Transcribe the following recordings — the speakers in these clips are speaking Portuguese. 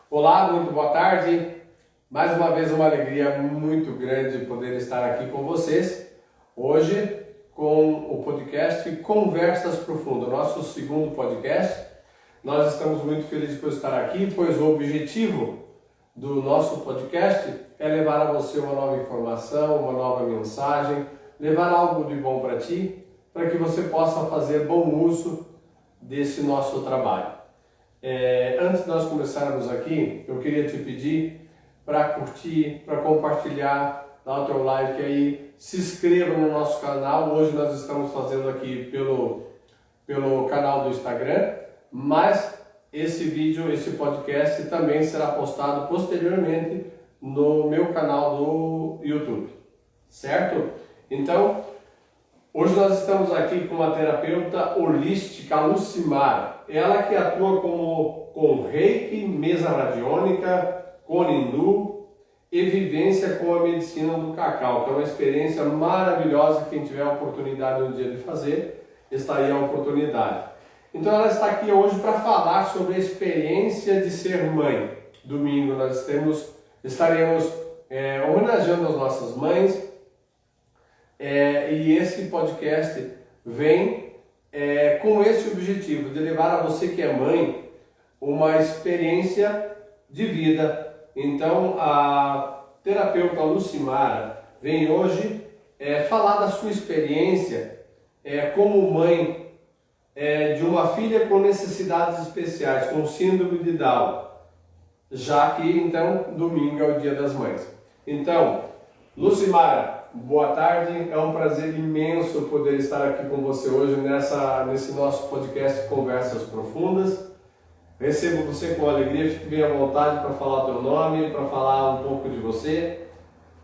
Olá, muito boa tarde. Mais uma vez uma alegria muito grande poder estar aqui com vocês. Hoje com o podcast Conversas Profundas, nosso segundo podcast. Nós estamos muito felizes por estar aqui, pois o objetivo do nosso podcast é levar a você uma nova informação, uma nova mensagem, levar algo de bom para ti, para que você possa fazer bom uso desse nosso trabalho. Antes de nós começarmos aqui, eu queria te pedir para curtir, para compartilhar, dar o teu like aí, se inscreva no nosso canal. Hoje nós estamos fazendo aqui pelo canal do Instagram, mas esse vídeo, esse podcast também será postado posteriormente no meu canal do YouTube, certo? Então, hoje nós estamos aqui com a terapeuta holística Lucimara, ela que atua com reiki, mesa radiônica, Conindu e vivência com a medicina do cacau, que é uma experiência maravilhosa. Quem tiver a oportunidade um dia de fazer, está aí a oportunidade. Então ela está aqui hoje para falar sobre a experiência de ser mãe. Domingo nós estaremos homenageando as nossas mães, e esse podcast vem com esse objetivo de levar a você que é mãe uma experiência de vida. Então a terapeuta Lucimara vem hoje falar da sua experiência como mãe de uma filha com necessidades especiais, com síndrome de Down, já que então domingo é o Dia das Mães. Então, Lucimara, boa tarde, é um prazer imenso poder estar aqui com você hoje nesse nosso podcast Conversas Profundas. Recebo você com alegria, fique bem à vontade para falar o teu nome, para falar um pouco de você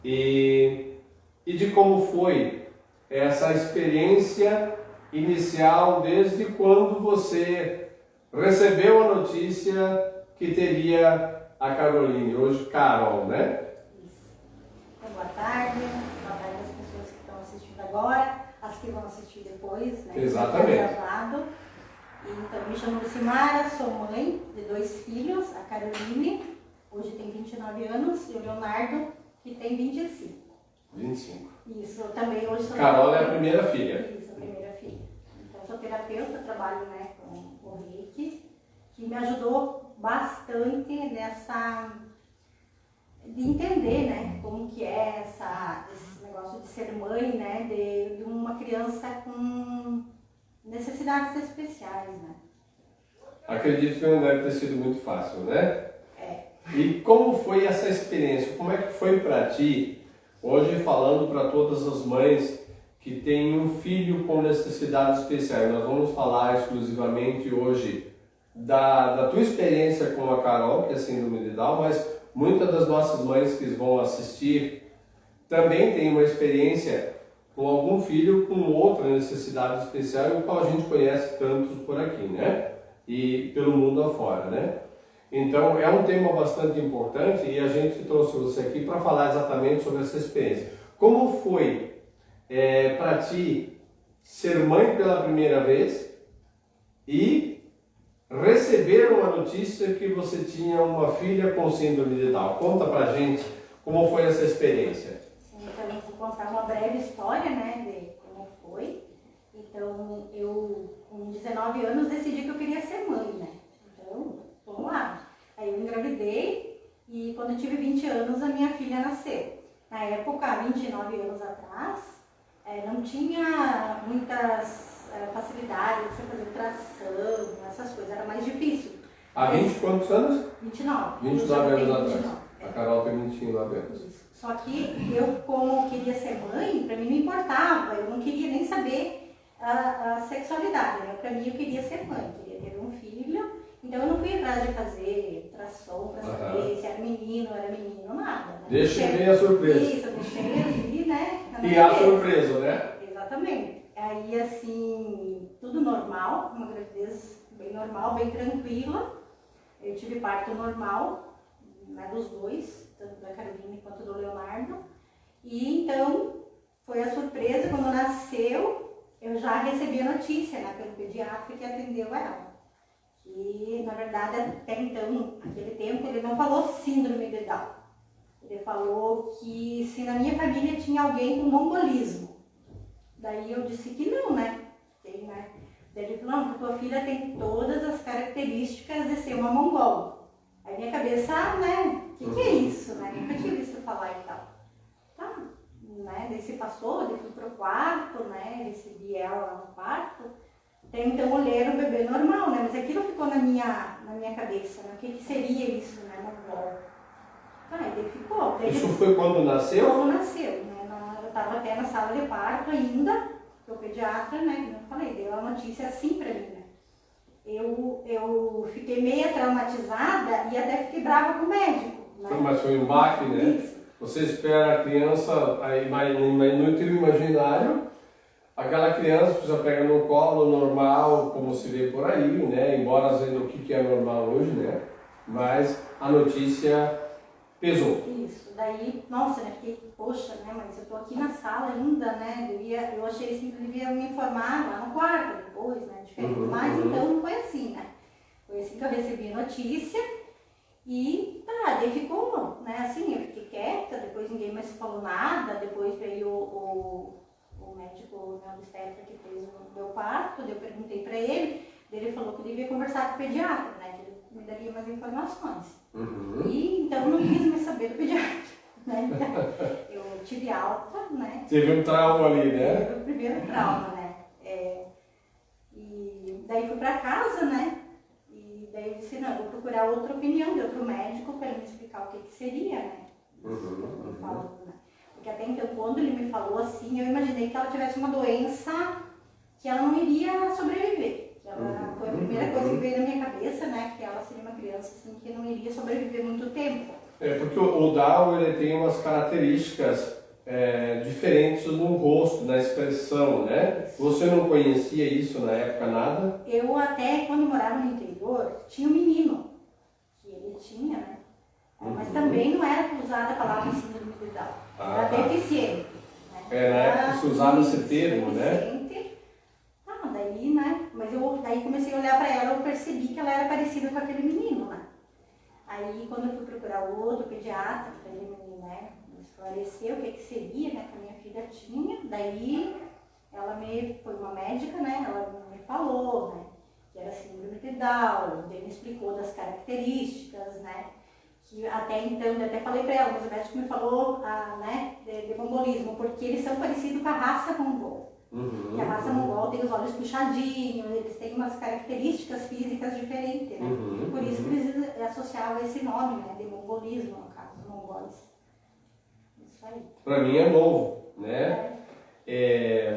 e de como foi essa experiência inicial, desde quando você recebeu a notícia que teria a Caroline, hoje Carol, né? Então, boa tarde às pessoas que estão assistindo agora, as que vão assistir depois, né? Exatamente. Gravado. Então, me chamo Lucimara, sou mãe de 2 filhos, a Caroline, hoje tem 29 anos, e o Leonardo, que tem 25. 25. Isso, eu também hoje sou... Carol é a primeira filha. Isso, a primeira filha. Então, sou terapeuta, trabalho, né, com o reiki, que me ajudou bastante de entender, né, como que é esse negócio de ser mãe, né, de uma criança com necessidades especiais, né. Acredito que não deve ter sido muito fácil, né? E como foi essa experiência? Como é que foi para ti, hoje falando para todas as mães que têm um filho com necessidades especiais? Nós vamos falar exclusivamente hoje da tua experiência com a Carol, que é síndrome de Down, mas muitas das nossas mães que vão assistir também têm uma experiência com algum filho com outra necessidade especial, o qual a gente conhece tantos por aqui, né? E pelo mundo afora, né? Então é um tema bastante importante e a gente trouxe você aqui para falar exatamente sobre essa experiência. Como foi para ti ser mãe pela primeira vez e receber uma notícia que você tinha uma filha com síndrome de Down? Conta pra gente como foi essa experiência. Então, eu vou contar uma breve história, né, de como foi. Então, eu, com 19 anos, decidi que eu queria ser mãe, né. Então, vamos lá. Aí eu engravidei e quando eu tive 20 anos, a minha filha nasceu. Na época, 29 anos atrás, não tinha muitas facilidades de você fazer ultrassom, essas coisas, era mais difícil. Há 20 quantos anos? 29. 29 anos atrás. 29. A Carol tem 29 anos. Isso. Só que eu, como queria ser mãe, para mim não importava, eu não queria nem saber a sexualidade, né? Para mim eu queria ser mãe, queria ter um filho, então eu não fui atrás de fazer ultrassom para saber se era menino ou era menino, nada. Né? Deixa bem a surpresa. Isso, eu deixei ali, né? E a surpresa, né? Exatamente. Aí assim, tudo normal, uma gravidez bem normal, bem tranquila. Eu tive parto normal, né, dos dois, tanto da Caroline quanto do Leonardo. E então, foi a surpresa, quando nasceu, eu já recebi a notícia, né, pelo pediatra que atendeu ela, que na verdade até então, naquele tempo, ele não falou síndrome de Down. Ele falou que se na minha família tinha alguém com mongolismo. Daí eu disse que não, né? Tem, né? Daí ele falou, não, que tua filha tem todas as características de ser uma mongola. Aí minha cabeça, né? O que é isso, né? Nunca tinha visto falar e tal. Tá, né? Daí se passou, daí fui pro quarto, né? Recebi ela lá no quarto. Até então eu olhei, era um bebê normal, né? Mas aquilo ficou na minha cabeça, né? O que seria isso, né? Mongola. Ah, daí ficou. Daí Isso foi quando nasceu? Quando nasceu, né? Eu estava até na sala de parto ainda, que o pediatra, né? Como eu falei, deu a notícia assim pra mim, né? Eu fiquei meio traumatizada e até fiquei brava com o médico. Né? Mas foi um baque, né? Isso. Você espera a criança, aí no teu imaginário, aquela criança já pega no colo normal, como se vê por aí, né? Embora sendo o que é normal hoje, né? Mas a notícia pesou. Isso, daí, nossa, né, fiquei, poxa, né, mas eu tô aqui na sala ainda, né, eu achei assim que devia me informar lá no quarto depois, né, diferente, mas então não foi assim, né, foi assim que eu recebi a notícia e tá, daí ficou, né, assim, eu fiquei quieta, depois ninguém mais falou nada, depois veio o médico, né, o obstetra que fez o meu parto, daí eu perguntei pra ele, ele falou que eu devia conversar com o pediatra, né, que ele me daria mais informações. E então eu não quis mais saber do pediatra, né? Eu tive alta, né? Teve um trauma ali, né? Teve o primeiro trauma, né? E daí fui pra casa, né? E daí eu disse, não, eu vou procurar outra opinião de outro médico para ele me explicar o que seria, né? Falou, né? Porque até então, quando ele me falou assim, eu imaginei que ela tivesse uma doença que ela não iria sobreviver. Ela, foi a primeira coisa que veio na minha cabeça, né? Que ela seria uma criança assim, que não iria sobreviver muito tempo. Porque o Down ele tem umas características diferentes no rosto, na expressão, né? Você não conhecia isso na época, nada? Eu até, quando morava no interior, tinha um menino, que ele tinha, né? Mas também não era usada a palavra síndrome de Down. Era deficiente. Né? Na época se usava esse termo, né? Daí, né? Mas eu daí comecei a olhar para ela, eu percebi que ela era parecida com aquele menino, né? Aí quando eu fui procurar o outro pediatra, para ele né, me esclarecer o que seria, né, que a minha filha tinha, daí ela foi uma médica, né? Ela me falou, né, que era síndrome de Down, daí me explicou das características, né? Que até então, eu até falei para ela, mas o médico me falou, né, de mongolismo, porque eles são parecidos com a raça mongol. Que a raça mongol tem os olhos puxadinhos, eles têm umas características físicas diferentes, né? Por isso que eles associavam esse nome, né? De mongolismo, no caso, mongoles. Isso aí. Para mim é novo, né? E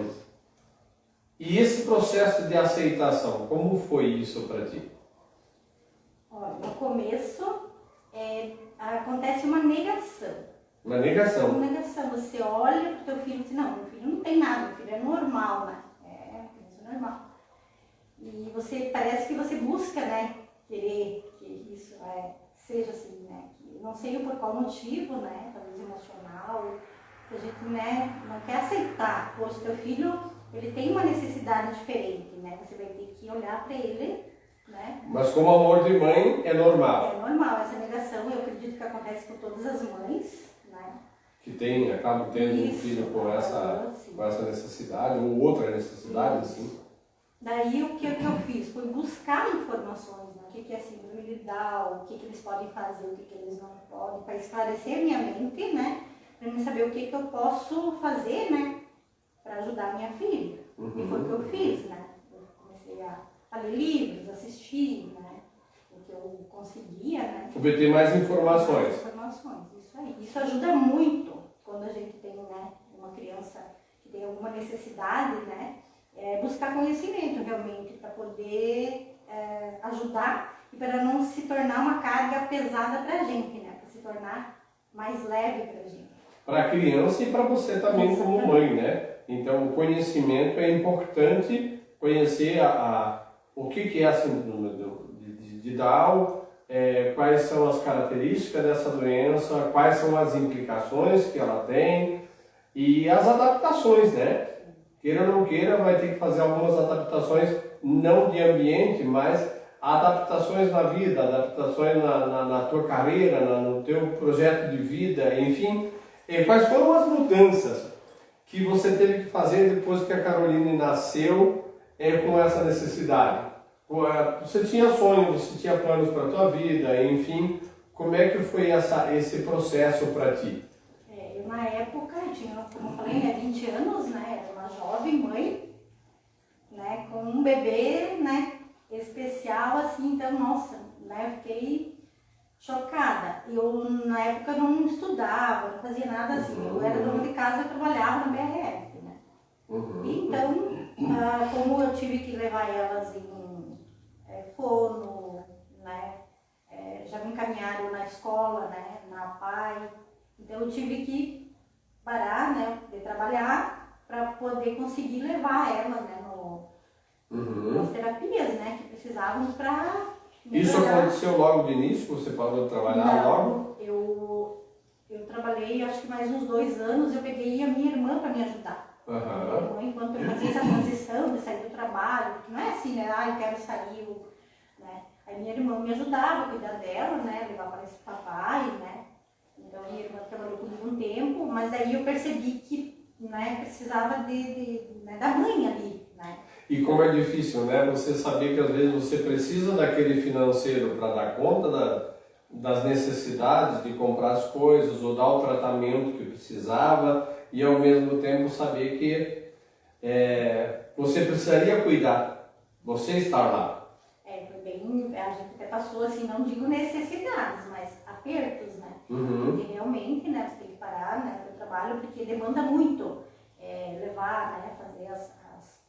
esse processo de aceitação, como foi isso para ti? Olha, no começo acontece uma negação. Uma negação. Uma negação. Você olha pro teu filho e diz, não, meu filho não tem nada, meu filho é normal, né? É normal. E você, parece que você busca, né? Querer que isso seja assim, né? Que, não sei por qual motivo, né? Talvez emocional, que a gente, né, não quer aceitar. Poxa, teu filho, ele tem uma necessidade diferente, né? Você vai ter que olhar para ele, né? Mas como amor de mãe, é normal. É normal, essa negação, eu acredito que acontece com todas as mães, né? Que acabam tendo um filho com essa necessidade, ou outra necessidade, assim. Daí o que eu fiz? Foi buscar informações, né? O que é síndrome de Down, o que eles podem fazer, o que eles não podem, para esclarecer minha mente, né? Para mim saber o que eu posso fazer, né? Para ajudar minha filha. E foi o que eu fiz, né? Eu comecei a ler livros, assistir, né? O que eu conseguia, né? Obter mais informações. Isso aí. Isso ajuda muito quando a gente tem, né, uma criança que tem alguma necessidade, né? Buscar conhecimento realmente para poder ajudar e para não se tornar uma carga pesada para a gente, né? Para se tornar mais leve para a gente. Para a criança e para você também como mãe, né? Então o conhecimento é importante, conhecer o que é a síndrome de Down, quais são as características dessa doença, quais são as implicações que ela tem e as adaptações, né? Queira ou não queira, vai ter que fazer algumas adaptações, não de ambiente, mas adaptações na vida, adaptações na tua carreira, no teu projeto de vida, enfim. Quais foram as mudanças que você teve que fazer depois que a Caroline nasceu com essa necessidade? Você tinha sonhos, você tinha planos para a tua vida, enfim. Como é que foi esse processo para ti? Eu na época, eu tinha, como eu falei, 20 anos, né? Era uma jovem mãe, né? Com um bebê, né? Especial, assim, então, nossa, né? Eu fiquei chocada. Eu, na época, não estudava, não fazia nada assim. Eu era dona de casa, eu trabalhava na BRF, né? Então, como eu tive que levar elas em fono, né? Já me encaminharam na escola, né? Na PAI. Então, eu tive que parar, né? De trabalhar para poder conseguir levar ela, né? Nas terapias, né? Que precisavam para Isso aconteceu logo de início? Você parou de trabalhar logo? Eu trabalhei acho que mais uns 2 anos, eu peguei a minha irmã para me ajudar. Minha irmã, enquanto eu fazia essa transição de sair do trabalho, porque não é assim, né? Eu quero sair, né? Aí minha irmã me ajudava a cuidar dela, né? Levar para esse papai, né? Então minha irmã trabalhou comigo um tempo, mas aí eu percebi que, né, precisava né, da mãe ali, né? E como é difícil, né? Você saber que às vezes você precisa daquele financeiro para dar conta das necessidades de comprar as coisas ou dar o tratamento que precisava e ao mesmo tempo saber que você precisaria cuidar, você estar lá. Foi bem, a gente até passou assim, não digo necessidades, mas apertos, né? Porque realmente, né, você tem que parar, né, o trabalho, porque demanda muito levar, né, fazer as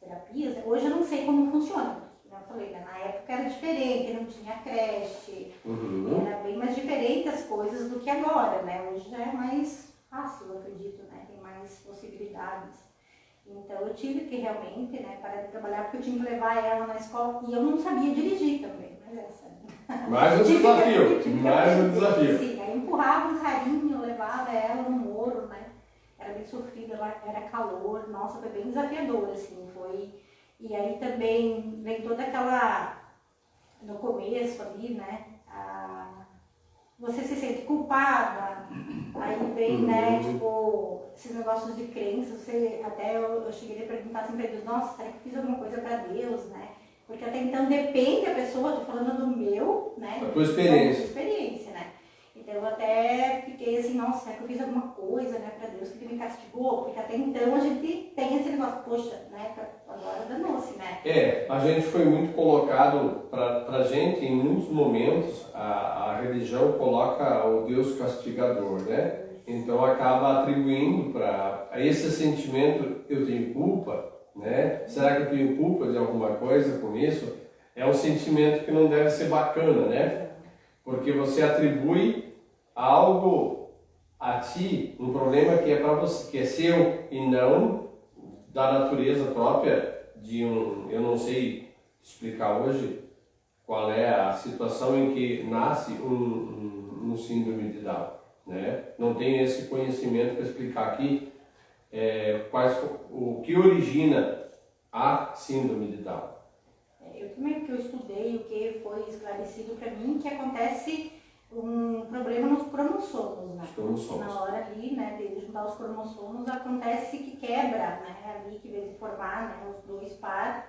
terapias. Hoje eu não sei como funciona, porque, como eu falei, né, na época era diferente, não tinha creche, era bem mais diferente as coisas do que agora, né? Hoje já é mais fácil, eu acredito, né? Tem mais possibilidades. Então eu tive que realmente, né, parar de trabalhar porque eu tinha que levar ela na escola e eu não sabia dirigir também, mas mais um desafio, mais um desafio. Sim, aí eu empurrava um carrinho, eu levava ela no morro, né? Era bem sofrido, era calor, nossa, foi bem desafiador, assim, foi. E aí também vem toda aquela, no começo ali, né, você se sente culpada, aí vem, né, tipo, esses negócios de crença, até eu cheguei a perguntar assim pra Deus, nossa, será que eu fiz alguma coisa pra Deus, né? Porque até então depende da pessoa, tô falando do meu, né? Da tua experiência. Da experiência, né? Então eu até fiquei assim, nossa, será que eu fiz alguma coisa, né, pra Deus que ele me castigou? Porque até então a gente tem esse negócio, poxa, né, agora danou-se, né? A gente foi muito colocado, pra gente, em muitos momentos, a religião coloca o Deus castigador, né? Então acaba atribuindo para esse sentimento, eu tenho culpa, né? Será que eu tenho culpa de alguma coisa com isso? É um sentimento que não deve ser bacana, né? Porque você atribui algo a ti, um problema que é para você, que é seu e não da natureza própria de eu não sei explicar hoje qual é a situação em que nasce um síndrome de Down, né? Não tenho esse conhecimento para explicar aqui o que origina a síndrome de Down. Eu também, porque eu estudei, o que foi esclarecido para mim, que acontece um problema nos cromossomos, né? Na hora ali, né, de juntar os cromossomos, acontece que quebra, né, ali que vem de formar, né, os 2 pares,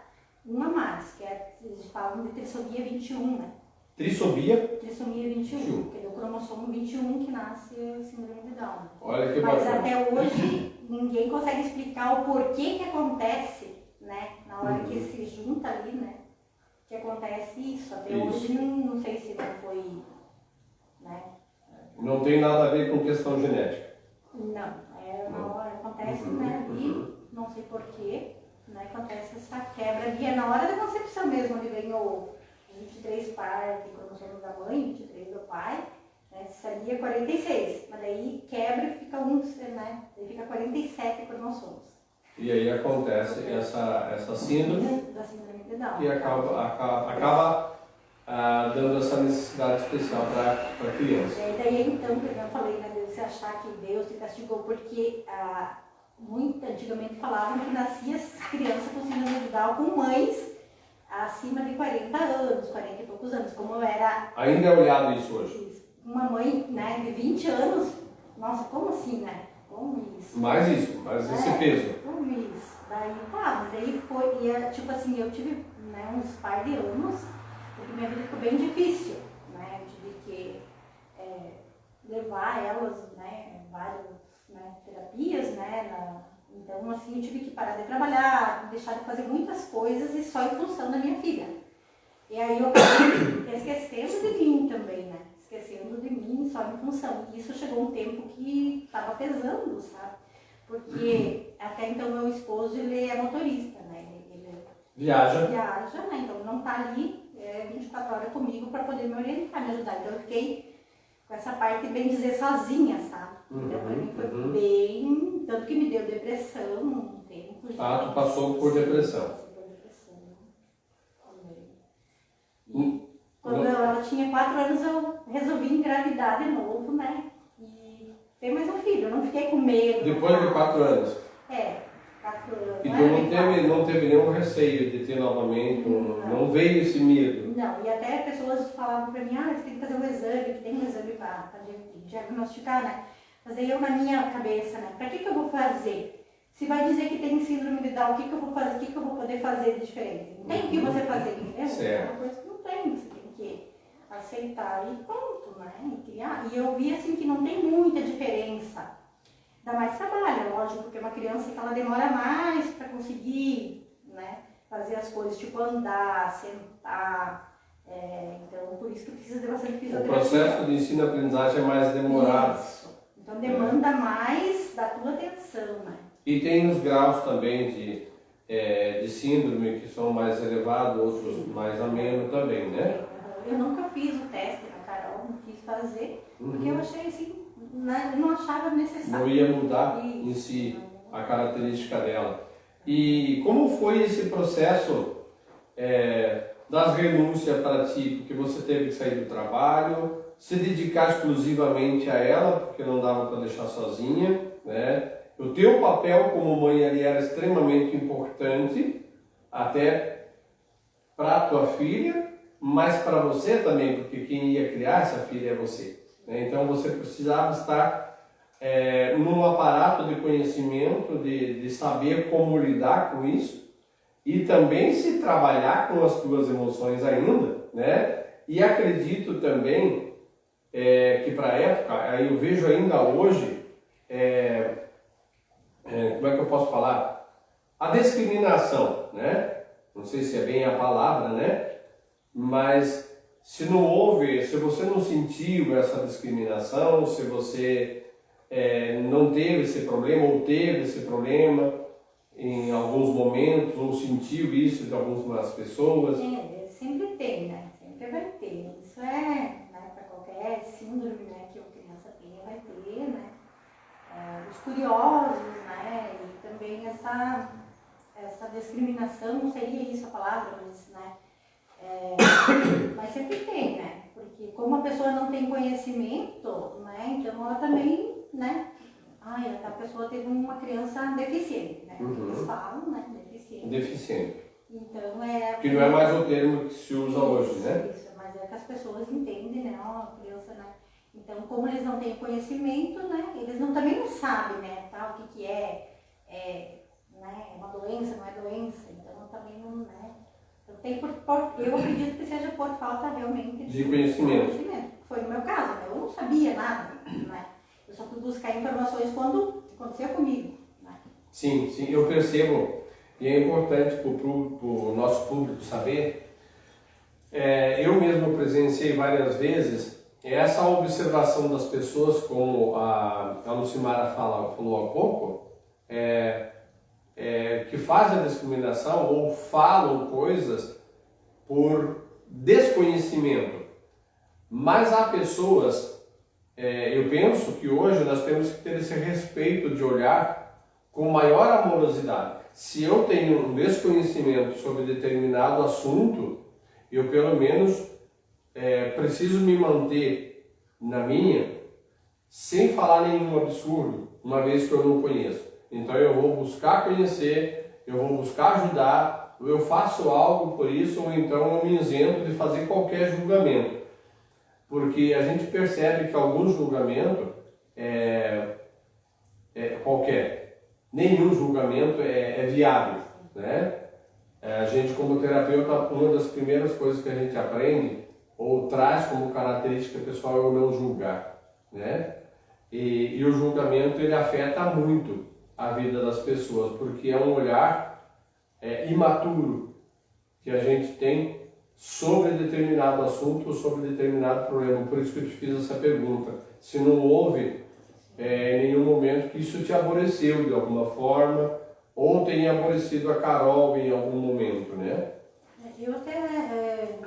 um a mais, que eles falam de trissomia 21, né? Trissomia? Trissomia 21, que é o cromossomo 21 que nasce síndrome de Down. Olha que Mas bacana. até hoje ninguém consegue explicar o porquê que acontece, né, na hora que se junta ali, né, que acontece isso. Até hoje não sei se não foi, né? Não tem nada a ver com questão genética. Não, na hora acontece, né, ali, não sei porquê, né, acontece essa quebra ali, é na hora da concepção mesmo, onde vem o 23 par de cromossomos da mãe, 23 do pai, né, seria 46, mas daí quebra e fica né, daí fica 47 cromossomos. E aí acontece essa síndrome Da síndrome de Down. que acaba dando essa necessidade especial para a criança. E daí então, como eu falei, né, de você achar que Deus te castigou porque muito antigamente falavam que nascia criança com síndrome de Down com mães acima de 40 anos, 40 e poucos anos, como eu era... Ainda é olhado isso hoje? Uma mãe, né, de 20 anos, nossa, como assim, né? Como isso? Mais isso, mais esse peso. Como isso? Daí tá, mas aí foi, tipo assim, eu tive, né, uns par de anos, porque minha vida ficou bem difícil, né? Eu tive que levar elas, né, várias, né, terapias, né, então assim, eu tive que parar de trabalhar, deixar de fazer muitas coisas e só em função da minha filha. E aí eu acabei esquecendo de mim também, né? Esquecendo de mim só em função. E isso chegou um tempo que estava pesando, sabe? Porque até então meu esposo, ele é motorista, né? Ele viaja, né? Então não tá ali 24 horas comigo para poder me orientar, me ajudar. Então eu fiquei com essa parte, bem dizer, sozinha, sabe? Então pra mim foi bem... Tanto que me deu depressão um tempo. Tu passou por depressão. Passei por depressão, também. Quando ela tinha 4 anos, eu resolvi engravidar de novo, né? E ter mais um filho. Eu não fiquei com medo. Depois de 4 anos? 4 anos. E tu não teve nenhum receio de ter novamente? Não veio esse medo? Não, e até pessoas falavam pra mim, você tem que fazer um exame, que tem um exame pra diagnosticar, né? Mas aí eu, na minha cabeça, né? Pra que eu vou fazer? Se vai dizer que tem síndrome de Down, o que eu vou fazer? O que eu vou poder fazer de diferente? Não tem o que você fazer, entendeu? Certo. É uma coisa que não tem, você tem que aceitar e pronto, né? E criar. E eu vi assim que não tem muita diferença. Dá mais trabalho, lógico, porque uma criança que ela demora mais para conseguir, né, fazer as coisas, tipo andar, sentar. Então, por isso que precisa de bastante fisioterapia. O processo de ensino-aprendizagem é mais demorado. Isso. Então, demanda mais da tua atenção, né? E tem os graus também de síndrome que são mais elevados, outros mais ameno também, né? Eu nunca fiz o teste na Carol, não quis fazer, porque eu achei assim, né, eu não achava necessário. Não ia mudar em si a característica dela. E como foi esse processo das renúncias para ti? Porque você teve que sair do trabalho, se dedicar exclusivamente a ela, porque não dava para deixar sozinha, né? O teu papel como mãe ali era extremamente importante, até para a tua filha, mas para você também, porque quem ia criar essa filha é você, né? Então você precisava estar num aparato de conhecimento, de saber como lidar com isso, e também se trabalhar com as tuas emoções ainda, né? E acredito também que para a época, aí eu vejo ainda hoje, como é que eu posso falar? A discriminação, né? Não sei se é bem a palavra, né? Mas se não houve, se você não sentiu essa discriminação, se você não teve esse problema ou teve esse problema em alguns momentos, ou sentiu isso de algumas pessoas. Sempre tem, né? Sempre vai ter. Isso né, para qualquer síndrome, né, que a criança tenha, vai ter, né? Os curiosos, né? E também essa discriminação, não seria isso a palavra, mas, né? Mas sempre tem, né? Porque como a pessoa não tem conhecimento, né? Então ela também, né? A pessoa teve uma criança deficiente, né? Eles falam, né? Deficiente. Então que não é mais o termo que se usa hoje, né? Isso, mas é que as pessoas entendem, né? A criança, né? Então, como eles não têm conhecimento, né? Eles também não sabem, né? Tá, o que é né? Uma doença, não é doença. Então, também não, né? Eu acredito que seja por falta realmente de conhecimento. Foi no meu caso, né? Eu não sabia nada, né? Eu só fui buscar informações quando aconteceu comigo, né? Sim, eu percebo, e é importante para o nosso público saber. Eu mesmo presenciei várias vezes essa observação das pessoas, como a Lucimara falou há pouco, que fazem a discriminação ou falam coisas por desconhecimento. Mas há pessoas, eu penso que hoje nós temos que ter esse respeito de olhar com maior amorosidade. Se eu tenho um desconhecimento sobre determinado assunto, eu pelo menos preciso me manter na minha, sem falar nenhum absurdo, uma vez que eu não conheço. Então eu vou buscar conhecer, eu vou buscar ajudar, eu faço algo por isso, ou então eu me isento de fazer qualquer julgamento. Porque a gente percebe que algum julgamento nenhum julgamento é viável, né? A gente, como terapeuta, uma das primeiras coisas que a gente aprende ou traz como característica pessoal é o não julgar, né? E o julgamento, ele afeta muito a vida das pessoas, porque é um olhar imaturo que a gente tem sobre determinado assunto ou sobre determinado problema. Por isso que eu te fiz essa pergunta. Se não houve em nenhum momento que isso te aborreceu de alguma forma, ou tenha aborrecido a Carol em algum momento, né? Eu até,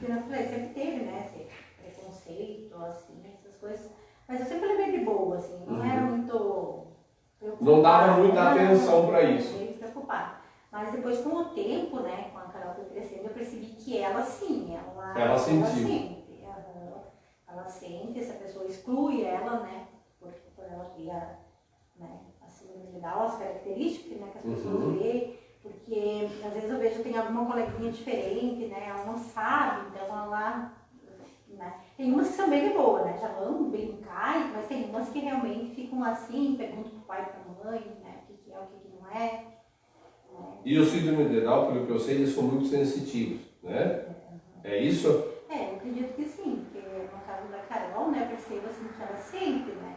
como eu falei, sempre teve, né, esse preconceito, assim, essas coisas, mas eu sempre levei de boa, assim, não era muito preocupada. Não dava muita atenção para isso. Muito preocupada. Mas depois, com o tempo, né, com a Carol foi crescendo, eu percebi que ela sim, ela sentiu. Ela sente, essa pessoa exclui ela, né, por ela ter né, a síndrome de Down, as características, né, que as pessoas veem, porque às vezes eu vejo que tem alguma coleguinha diferente, né, ela não sabe, então ela, né, tem umas que são bem de boa, né, já vão brincar, mas tem umas que realmente ficam assim, perguntam pro pai e pra mãe, né, o que é, o que não é. Né. E o síndrome de Down, pelo que eu sei, eles são muito sensitivos, né? É isso? Eu acredito que sim, porque no caso da Carol, né, eu percebo assim que ela sente, né,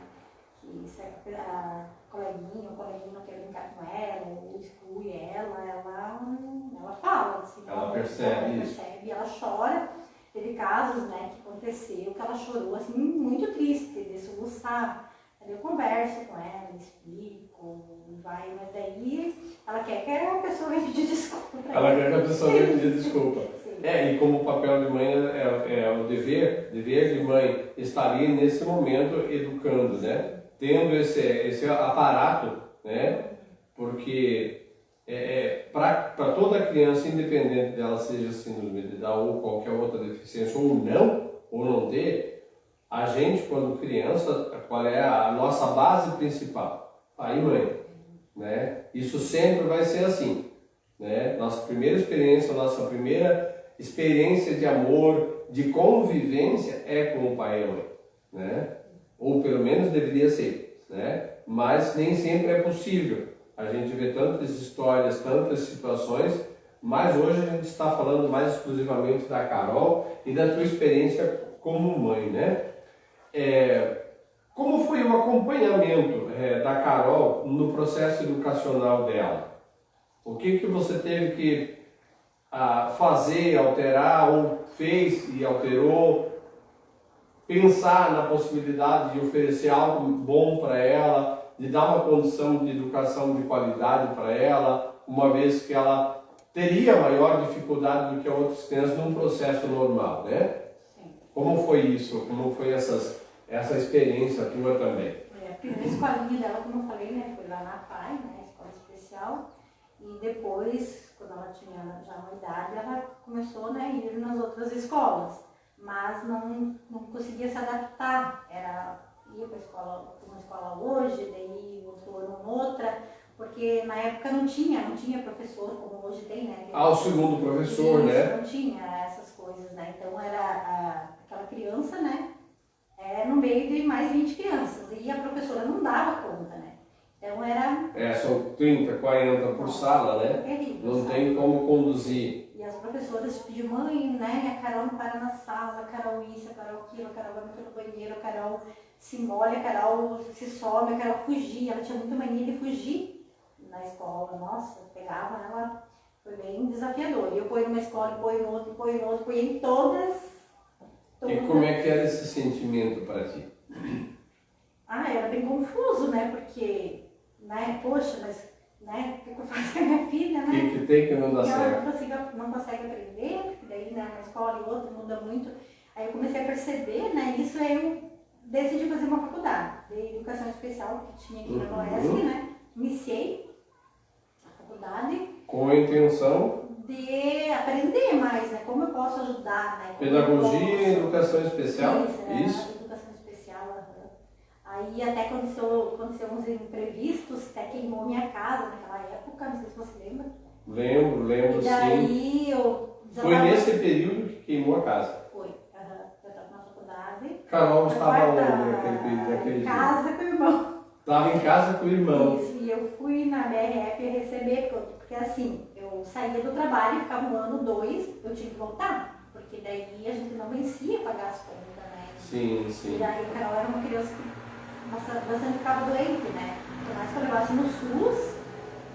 que se a coleguinha, o coleguinho não quer brincar com ela, ou exclui ela fala, assim, ela percebe isso. Percebe, ela chora. Teve casos, né, que aconteceu, que ela chorou, assim, muito triste, de soluçar. Aí eu converso com ela, explico, vai, mas daí ela quer que a pessoa venha pedir desculpa pra ela. Ela quer que a pessoa venha pedir desculpa. Sim. E como o papel de mãe é o dever de mãe estar ali nesse momento educando, né? Tendo esse aparato, né? Porque para toda criança, independente dela seja síndrome de Down ou qualquer outra deficiência, ou não ter, a gente, quando criança, qual é a nossa base principal? Pai e mãe, né? Isso sempre vai ser assim, né? Nossa primeira experiência de amor, de convivência é com o pai e a mãe, né? Ou pelo menos deveria ser, né? Mas nem sempre é possível. A gente vê tantas histórias, tantas situações, mas hoje a gente está falando mais exclusivamente da Carol e da tua experiência como mãe, né? Como foi o acompanhamento da Carol no processo educacional dela? O que você teve que fazer, alterar, ou fez e alterou? Pensar na possibilidade de oferecer algo bom para ela, de dar uma condição de educação de qualidade para ela, uma vez que ela teria maior dificuldade do que outras crianças num processo normal, né? Sim. Como foi isso? Como foi essa experiência tua também? A primeira escolinha dela, como eu falei, né, foi lá na PAI, né, escola especial, e depois, quando ela tinha já uma idade, ela começou, né, a ir nas outras escolas, mas não conseguia se adaptar, ia para uma escola hoje, daí outro ano outra, porque na época não tinha professor como hoje tem, né? O segundo professor, isso, né? Não tinha essas coisas, né? Então era aquela criança, né? No meio de mais 20 crianças, e a professora não dava conta, né? Então era... são 30, 40 por sala, né? Terrível, não tem como conduzir. E as professoras pediam, mãe, né? A Carol não para na sala, a Carol isso, a Carol aquilo, a Carol vai muito no banheiro, a Carol se molha, a Carol se some, a Carol fugia. Ela tinha muita mania de fugir na escola. Nossa, pegava ela, foi bem desafiador. E eu ponho numa escola, ponho no outro, ponho em todas. E como é que era esse sentimento para ti? Era bem confuso, né? Porque, né, poxa, mas, né, o que eu faço com a minha filha, né? O que tem que não dá certo? Ela não consegue aprender, porque daí, né, uma escola e outra muda muito. Aí eu comecei a perceber, né, isso aí eu decidi fazer uma faculdade de educação especial que tinha aqui na Noesc, né? Iniciei a faculdade. Com a intenção de aprender mais, né? Como eu posso ajudar, né? Pedagogia e educação especial? Isso. Educação especial. Aí até aconteceu uns imprevistos, até queimou minha casa naquela época, não sei se você lembra. Lembro E sim. daí eu já Foi tava- nesse período que queimou a casa. Foi. Eu estava na faculdade. Carol Na estava quarta- onde naquele Em dia? casa com o irmão. Estava em casa com o irmão. Isso, e eu fui na BRF receber, porque assim, eu saía do trabalho e ficava um ano, 2, eu tinha que voltar. Porque daí a gente não vencia pagar as contas, né? Sim. E daí a Carol era uma criança que bastante ficava doente, né? Por mais que eu levasse no SUS,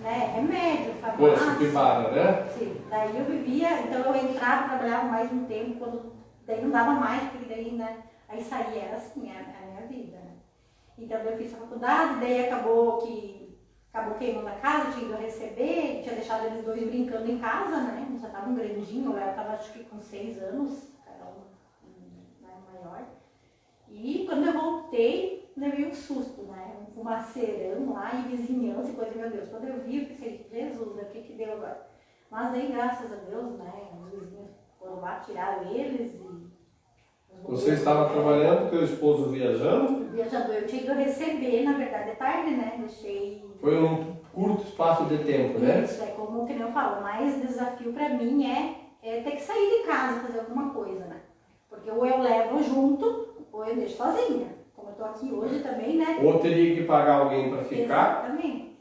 né? Remédio, farmácia. Poxa, que barra, né? Sim, daí eu vivia, então eu entrava, trabalhava mais um tempo, daí não dava mais, porque daí, né? Aí saía, era assim, a minha vida, né? Então eu fiz a faculdade, daí acabou queimando a casa, eu tinha ido receber, tinha deixado eles dois brincando em casa, né? Já estavam grandinhos, eu estava acho que com 6 anos, Carol, né, maior. E quando eu voltei, levei um susto, né? Um fumaceirão lá e vizinhança e coisa, meu Deus. Quando eu vi, eu pensei, Jesus, o que deu agora? Mas aí, graças a Deus, né? Os vizinhos foram lá, tiraram eles e... Você estava trabalhando, teu esposo viajando? Viajando, eu tinha ido receber, na verdade, é tarde, né? Deixei... Foi um curto espaço de tempo, né? Isso, é como que nem eu falo, o mais desafio pra mim é ter que sair de casa, fazer alguma coisa, né? Porque ou eu levo junto, ou eu deixo sozinha. Como eu tô aqui hoje também, né? Ou teria que pagar alguém para ficar Exatamente.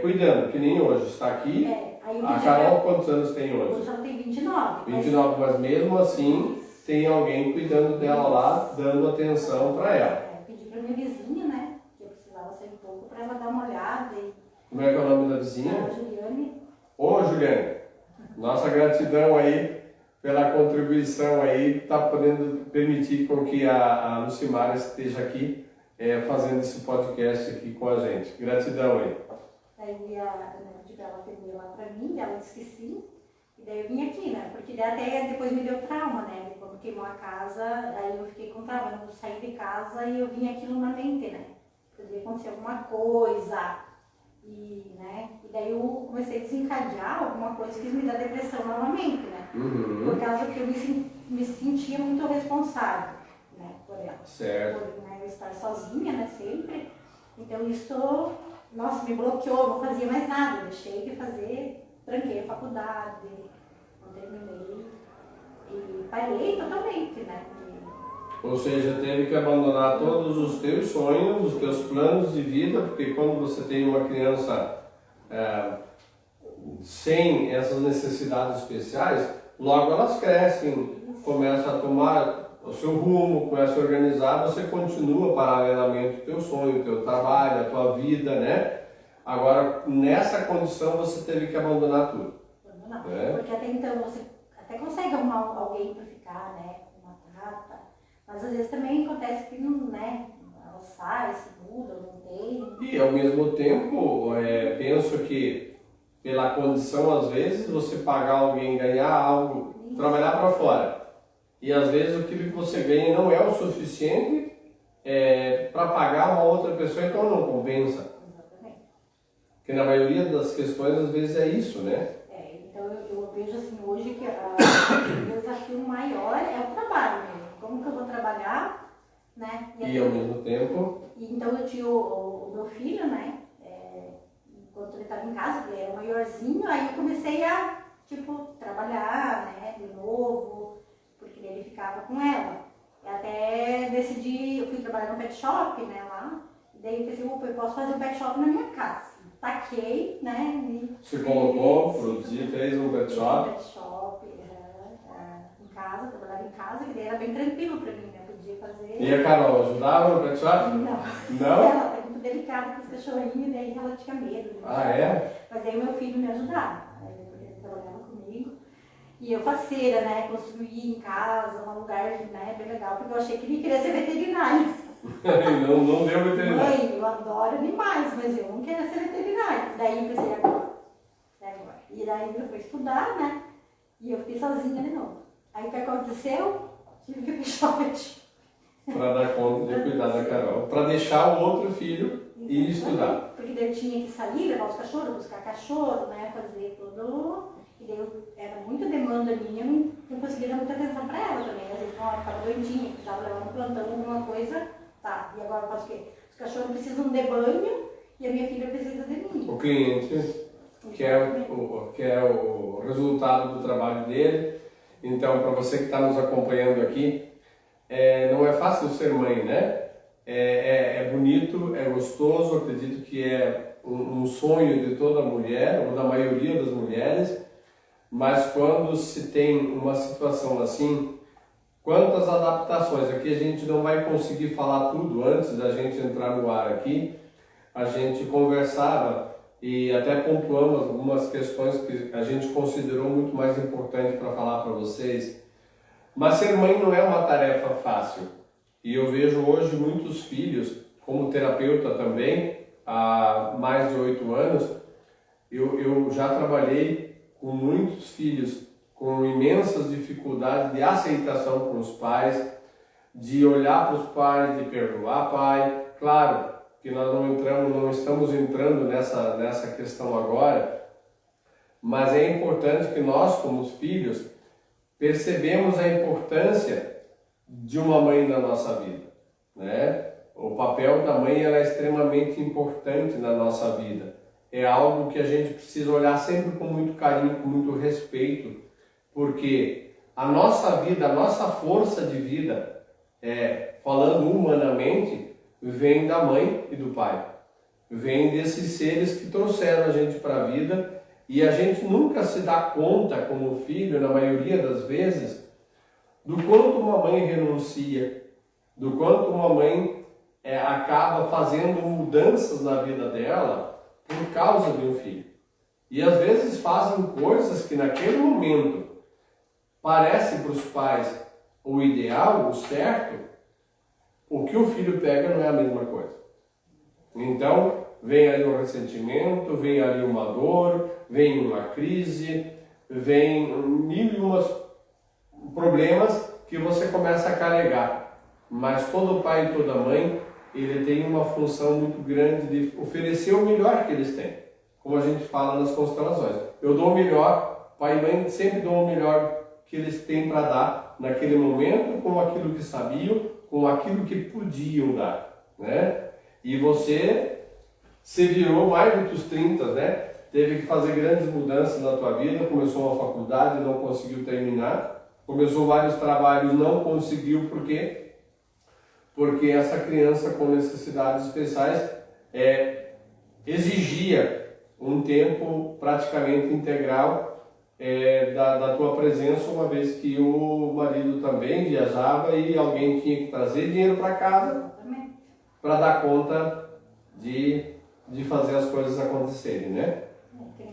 cuidando, que nem hoje. Está aqui. Aí eu A pedi Carol, quantos anos tem hoje hoje? ela tem 29. 29, mas mesmo assim tem alguém cuidando dela lá, dando atenção para ela. Pedi pra minha vizinha, né? Que eu precisava sair um pouco pra ela dar uma olhada. E Como é que é o nome da vizinha? a Juliane. Ô, Juliane, nossa gratidão aí pela contribuição aí, tá podendo permitir com que a Lucimara esteja aqui fazendo esse podcast aqui com a gente. Gratidão aí. Daí pedi pra ela atender lá pra mim, ela disse que sim. E daí eu vim aqui, né? Porque daí até depois me deu trauma, né? Quando queimou a casa, aí eu fiquei com trauma. Eu saí de casa e eu vim aquilo na mente, né? Poderia acontecer alguma coisa. E, né? E daí eu comecei a desencadear alguma coisa que me dá depressão novamente, né? Por causa que eu me sentia muito responsável, né? Por ela. Certo. Por, né, eu estar sozinha, né? Sempre. Então isso, nossa, me bloqueou, não fazia mais nada. Eu deixei de fazer, tranquei a faculdade, não terminei. E parei totalmente, né? Ou seja, teve que abandonar todos os teus sonhos, os teus planos de vida, porque quando você tem uma criança sem essas necessidades especiais, logo elas crescem, começam a tomar o seu rumo, começam a organizar, você continua paralelamente o teu sonho, o teu trabalho, a tua vida, né? Agora, nessa condição, você teve que abandonar tudo. Abandonar. Porque até então você até consegue arrumar alguém para ficar, né? Uma data. Mas às vezes também acontece que não, né? Ela sai, se muda, não tem. E ao mesmo tempo, penso que pela condição, às vezes, você pagar alguém, ganhar algo, trabalhar para fora. E às vezes aquilo que você ganha não é o suficiente para pagar uma outra pessoa, então não compensa. Exatamente. Porque na maioria das questões, às vezes, é isso, né? Então eu vejo assim hoje que o desafio maior é o trabalho mesmo. Como que eu vou trabalhar, né? E ao mesmo tempo... Então eu tinha o meu filho, né? Enquanto ele estava em casa, ele era o maiorzinho, aí eu comecei a, tipo, trabalhar, né? De novo, porque ele ficava com ela. E até decidi, eu fui trabalhar no pet shop, né? Lá. E daí eu pensei, opa, eu posso fazer o pet shop na minha casa. Taquei, né? Se colocou, produziu, fez um pet shop. Pet shop, em casa, trabalhava em casa, que daí era bem tranquilo pra mim, né? Podia fazer. E a Carol ajudava no pet shop? Não. Não? Ela é muito delicada com os cachorrinhos, daí ela tinha medo. Né? Ah, é? Mas aí meu filho me ajudava, porque ele trabalhava comigo. E eu faceira, né? Construí em casa, um lugar, né, bem legal, porque eu achei que ele queria ser veterinário. não deu veterinário. Mãe, eu adoro animais, mas eu não queria ser veterinário. Daí eu pensei, agora. E daí eu fui estudar, né? E eu fiquei sozinha de novo. Aí o que aconteceu? Tive que fechar o pet shop. Para dar conta de cuidar da Carol. Para deixar o outro filho ir estudar. Porque daí eu tinha que sair, levar os cachorros, buscar cachorro, né? Fazer tudo. E daí era muita demanda minha, eu não conseguia dar muita atenção para ela também. Às vezes ela ficava doentinha, precisava levar no plantão, alguma coisa. Tá, e agora eu faço o quê? Os cachorros precisam de banho e a minha filha precisa de mim. O cliente que é o resultado do trabalho dele. Então, para você que está nos acompanhando aqui, não é fácil ser mãe, né? É bonito, é gostoso, acredito que é um sonho de toda mulher, ou da maioria das mulheres, mas quando se tem uma situação assim, quantas adaptações, aqui a gente não vai conseguir falar tudo antes da gente entrar no ar aqui, a gente conversava e até pontuamos algumas questões que a gente considerou muito mais importante para falar para vocês. Mas ser mãe não é uma tarefa fácil. E eu vejo hoje muitos filhos, como terapeuta também, há mais de 8 anos, eu já trabalhei com muitos filhos com imensas dificuldades de aceitação com os pais, de olhar para os pais, de perdoar pai. Claro que nós não estamos entrando nessa questão agora, mas é importante que nós, como filhos, percebemos a importância de uma mãe na nossa vida, né? O papel da mãe é extremamente importante na nossa vida. É algo que a gente precisa olhar sempre com muito carinho, com muito respeito, porque a nossa vida, a nossa força de vida, falando humanamente, vem da mãe e do pai. Vem desses seres que trouxeram a gente para a vida, e a gente nunca se dá conta, como filho, na maioria das vezes, do quanto uma mãe renuncia, do quanto uma mãe acaba fazendo mudanças na vida dela por causa de um filho. E às vezes fazem coisas que naquele momento parece para os pais o ideal, o certo, o que o filho pega não é a mesma coisa. Então, vem ali um ressentimento, vem ali uma dor, vem uma crise, vem mil e umas problemas que você começa a carregar. Mas todo pai e toda mãe, ele tem uma função muito grande de oferecer o melhor que eles têm. Como a gente fala nas constelações. Eu dou o melhor, pai e mãe sempre dão o melhor que eles têm para dar naquele momento, com aquilo que sabiam, com aquilo que podiam dar, né? E você se virou mais do que os 30, né? Teve que fazer grandes mudanças na tua vida, começou uma faculdade, não conseguiu terminar, começou vários trabalhos, não conseguiu, por quê? Porque essa criança com necessidades especiais exigia um tempo praticamente integral da tua presença, uma vez que o marido também viajava e alguém tinha que trazer dinheiro para casa para dar conta de fazer as coisas acontecerem, né?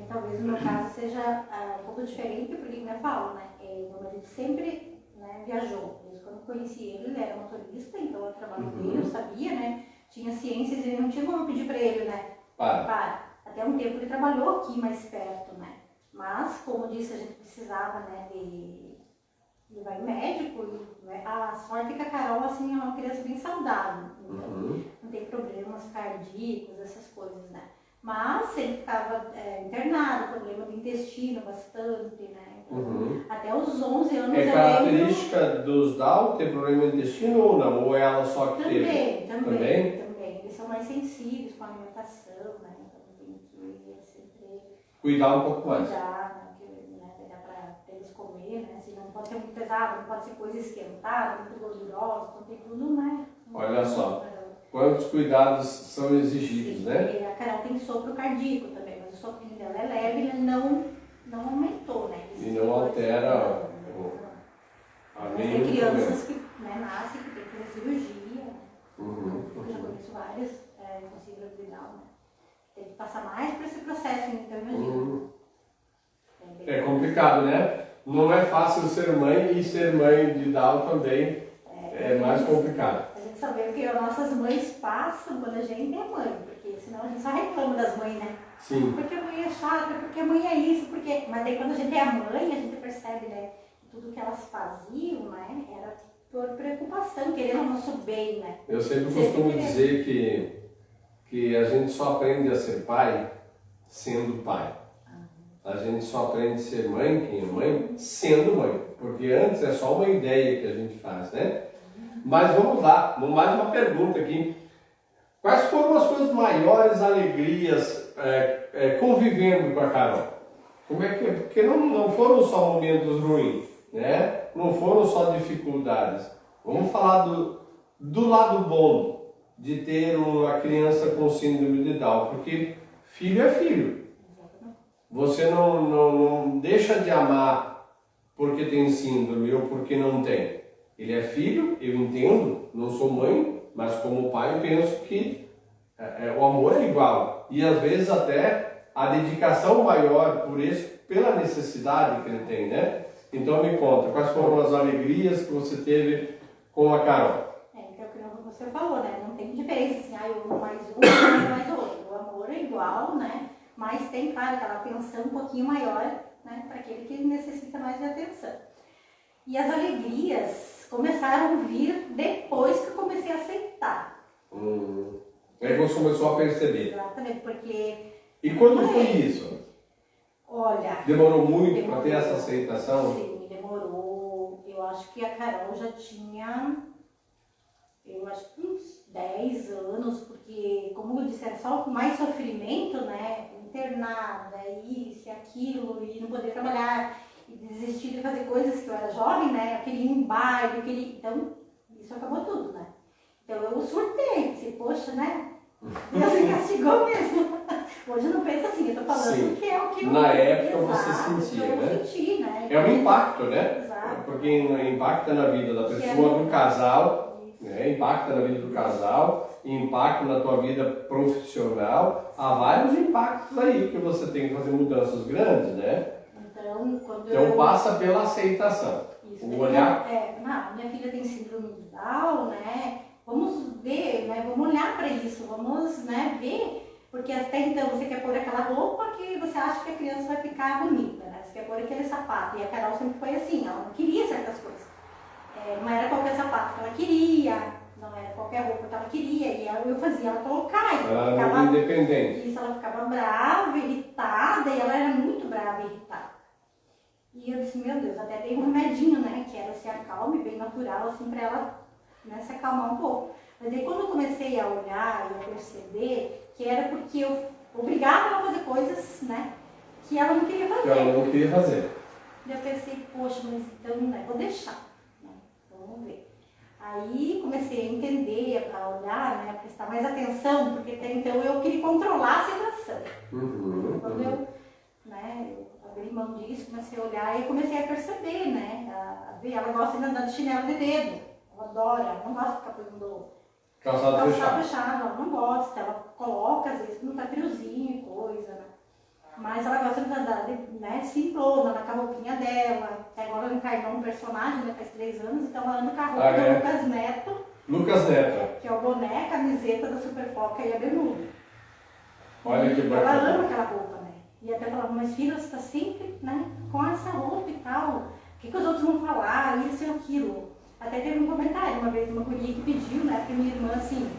Talvez no meu caso seja um pouco diferente, porque como eu falo, né? Meu marido sempre, né, viajou. Desde quando eu conheci ele era motorista, então eu trabalho com ele, eu sabia, né? Tinha ciências e não tinha como pedir para ele, né? Para. Até um tempo ele trabalhou aqui mais perto, né? Mas, como disse, a gente precisava, né, de levar em médico. Né? A sorte é que a Carol, assim, é uma criança bem saudável. Então, não tem problemas cardíacos, essas coisas, né? Mas ele ficava internado, problema do intestino bastante, né? Então, até os 11 anos... É característica dos Down ter problema no intestino ou não? Ou ela só que teve? Também. Eles são mais sensíveis com a alimentação, né? Então tem que sempre... Cuidar um pouco mais. Cuidar, né? Dá para eles comer, né? Assim, não pode ser muito pesado, não pode ser coisa esquentada, muito gordurosa, então tem tudo, né? Olha só. Quantos cuidados são exigidos, sim, né? A Carol tem sopro cardíaco também, mas o soprinho dela é leve, ele não aumentou, né? E não altera tem crianças que, né, nascem, que tem que fazer cirurgia. Eu já conheço várias com síndrome de Down, né? Tem que passar mais por esse processo, então imagina. É complicado, né? Não é fácil ser mãe, e ser mãe de Down também é mais complicado. A gente só vê o que as nossas mães passam quando a gente é mãe, porque senão a gente só reclama das mães, né? Sim. Porque a mãe é chata, porque a mãe é isso, porque... Mas daí quando a gente é a mãe, a gente percebe, né? Que tudo que elas faziam, né? Era por preocupação, querendo o nosso bem, né? Eu sempre costumo dizer que a gente só aprende a ser pai sendo pai. A gente só aprende a ser mãe, quem é mãe, sendo mãe. Porque antes é só uma ideia que a gente faz, né? Mas vamos lá, mais uma pergunta aqui. Quais foram as suas maiores alegrias convivendo com a Carol? Como é que, porque não foram só momentos ruins, né? Não foram só dificuldades. Vamos falar do lado bom de ter uma criança com síndrome de Down, porque filho é filho. Você não deixa de amar porque tem síndrome ou porque não tem. Ele é filho, eu entendo, não sou mãe, mas como pai eu penso que o amor é igual. E às vezes até a dedicação maior por isso, pela necessidade que ele tem, né? Então me conta, quais foram as alegrias que você teve com a Carol? Então, como você falou, né? Não tem diferença assim, eu amo mais um, eu amo mais outro. O amor é igual, né? Mas tem, claro, aquela atenção um pouquinho maior, né? Para aquele que necessita mais de atenção. E as alegrias começaram a vir depois que eu comecei a aceitar. Aí você começou a perceber. Exatamente, porque... E quando foi isso? Olha... Demorou muito para ter essa aceitação? Sim, demorou. Eu acho que a Carol já tinha... Eu acho que uns 10 anos, porque, como eu disse, era só mais sofrimento, né? Internada, isso e aquilo, e não poder trabalhar, e desistir de fazer coisas que eu era jovem, né? Aquele ir em baile, Então, isso acabou tudo, né? Então eu surtei, pensei, poxa, né? Deus me castigou mesmo. Hoje eu não penso assim, eu tô falando Sim. que é o que eu... Na época você Exato, sentia, eu né? senti, né? É um impacto, né? Exato. Porque impacta na vida da pessoa, do casal, né? Impacta na vida do casal, impacta na tua vida profissional. Há vários impactos aí que você tem que fazer mudanças grandes, né? Então passa pela aceitação. Isso, o olhar... minha filha tem síndrome de Down, né? Vamos ver, né? Vamos olhar para isso, vamos, né, ver. Porque até então você quer pôr aquela roupa que você acha que a criança vai ficar bonita, né? Você quer pôr aquele sapato. E a Carol sempre foi assim, ela não queria certas coisas. Não era qualquer sapato que ela queria, não era qualquer roupa que ela queria. E eu fazia ela colocar. E ela era muito independente. Isso, ela ficava brava, irritada, e ela era muito brava e irritada. E eu disse, meu Deus, até dei um remedinho, né? Que era se acalme, bem natural, assim, pra ela, né, se acalmar um pouco. Mas aí quando eu comecei a olhar e a perceber que era porque eu obrigava ela a fazer coisas, né, que ela não queria fazer. Que ela não queria fazer. Eu pensei, poxa, mas então, né, vou deixar, né, vamos ver. Aí comecei a entender, a olhar, né, a prestar mais atenção, porque até então eu queria controlar a situação. Quando eu, né, eu abri mão disso, comecei a olhar e comecei a perceber, né, a ver, ela gosta de andar de chinelo de dedo, ela adora, ela não gosta de ficar pegando calçado fechado, ela não gosta, ela coloca, às vezes, quando tá friozinho e coisa, né? Mas ela gosta de andar, né, simplona, com a roupinha dela. Até agora ela encarnou um personagem, né, faz 3 anos, então ela anda com a roupa do Lucas Neto. Lucas Neto. Que é o boné, a camiseta da Superfoca e a bermuda. Olha que bacana. Ela ama aquela roupa, né? E até falava, mas filha, você tá sempre, né, com essa roupa e tal. O que os outros vão falar, isso e aquilo. Até teve um comentário uma vez, uma guria que pediu, né, pra minha irmã assim,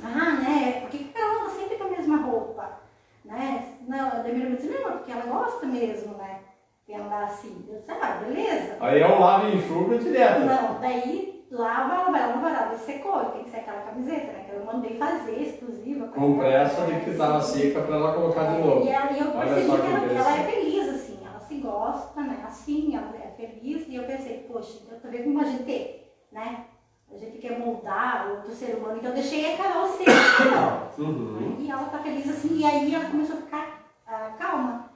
né, por que ela anda sempre com a mesma roupa? Né? Não, a minha irmã disse, não, porque ela gosta mesmo, né, de andar assim. Eu disse, beleza. Aí é um lava e enxuga direto. Não, daí lava, ela não vai lavar, secou, tem que ser aquela camiseta, né, que eu mandei fazer, exclusiva. Com pressa de que estava seca para ela colocar de novo. E eu percebi que ela é feliz, assim, ela se gosta, né, assim, ela é feliz, e eu pensei, poxa, então tá vendo como a gente, né, a gente quer moldar outro ser humano, então eu deixei a Carol ser a Carol. E ela tá feliz assim, e aí ela começou a ficar calma.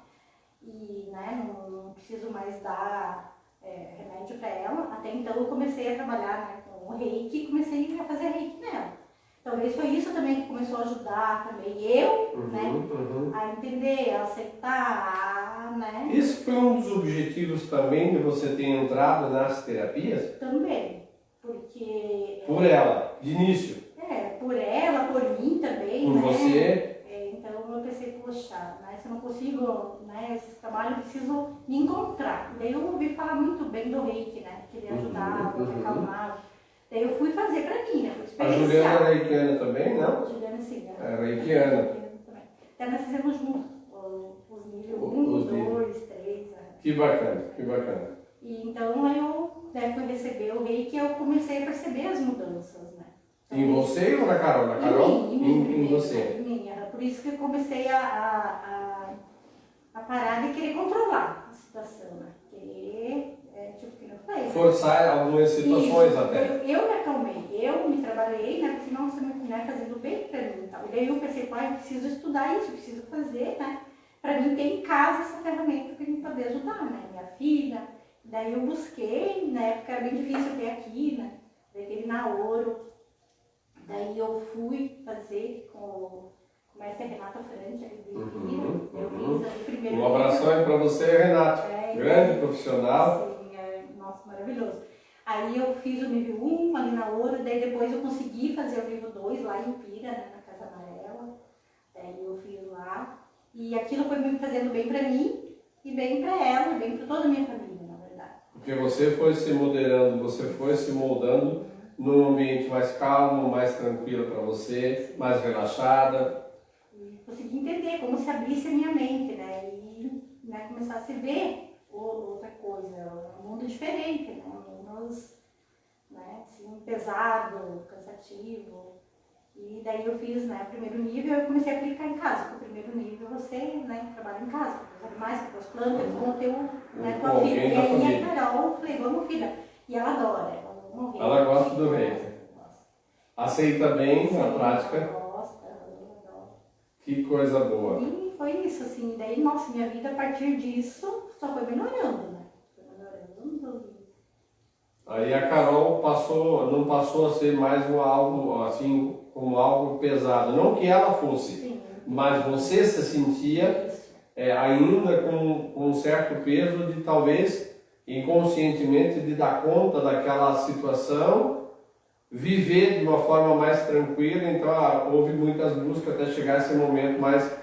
E, né, não preciso mais dar remédio pra ela. Até então eu comecei a trabalhar, né, com o reiki e comecei a fazer reiki nela. Talvez foi isso também que começou a ajudar também eu, né, a entender, a aceitar, né. Isso foi um dos objetivos também de você ter entrado nas terapias? Também. Porque... Por ela, de início. Por ela, por mim também, por né? Você. Então eu pensei, poxa, né, se eu não consigo, né, esses trabalhos, eu preciso me encontrar. Daí eu ouvi falar muito bem do reiki, né? Que ele ajudava, me acalmava. Daí eu fui fazer pra mim, né? Fui experienciar. A Juliana é reikiana também, não? A Juliana sim. É reikiana. Até nós fizemos juntos os níveis 1, 2, 3. Que bacana, que bacana. E então eu fui receber o reiki e eu comecei a perceber as mudanças, né? Em você ou na Carol? Na Carol? Em mim, em você. Em mim. Era por isso que eu comecei a parar de querer controlar a situação, né? Querer, tipo, que eu falei. Forçar algumas situações Isso, até. eu me acalmei, eu me trabalhei, né? Porque senão você não vai fazendo bem pra mim e tal. E daí eu pensei, pai, eu preciso estudar isso, eu preciso fazer, né? Pra mim ter em casa essa ferramenta pra me poder ajudar, né? Minha filha. Daí eu busquei, na época era bem difícil ter aqui, né? Daquele naoro. Daí eu fui fazer com o mestre Renato Frante, ali de eu fiz ali primeiro. Um abração aí para você, Renato. Grande profissional. Sim, nossa, maravilhoso. Aí eu fiz o nível 1 ali na Ouro, daí depois eu consegui fazer o nível 2 lá em Pira, né, na Casa Amarela. Daí eu fiz lá. E aquilo foi me fazendo bem para mim e bem para ela, e bem para toda a minha família, na verdade. Porque você foi se moderando, você foi se moldando num ambiente mais calmo, mais tranquilo para você, mais relaxada. E consegui entender como se abrisse a minha mente, né? E né, começasse a ver outra coisa, um mundo diferente, né? Um mundo, né, assim, pesado, cansativo. E daí eu fiz, né, o primeiro nível, eu comecei a aplicar em casa. Porque o primeiro nível você, né, trabalha em casa, com os animais, com as plantas, com o teu, né, tua filha. E aí a Carol, eu falei, vamos filha. E ela adora, ela gosta do reiki. Aceita bem na prática. Gosta, adora. Que coisa boa. E foi isso, assim, daí, nossa, minha vida a partir disso só foi melhorando, né? Foi melhorando. Aí a Carol não passou a ser mais algo, assim, como algo pesado. Não que ela fosse, sim, mas você se sentia ainda com um certo peso de talvez, inconscientemente, de dar conta daquela situação, viver de uma forma mais tranquila. Então houve muitas buscas até chegar a esse momento mais,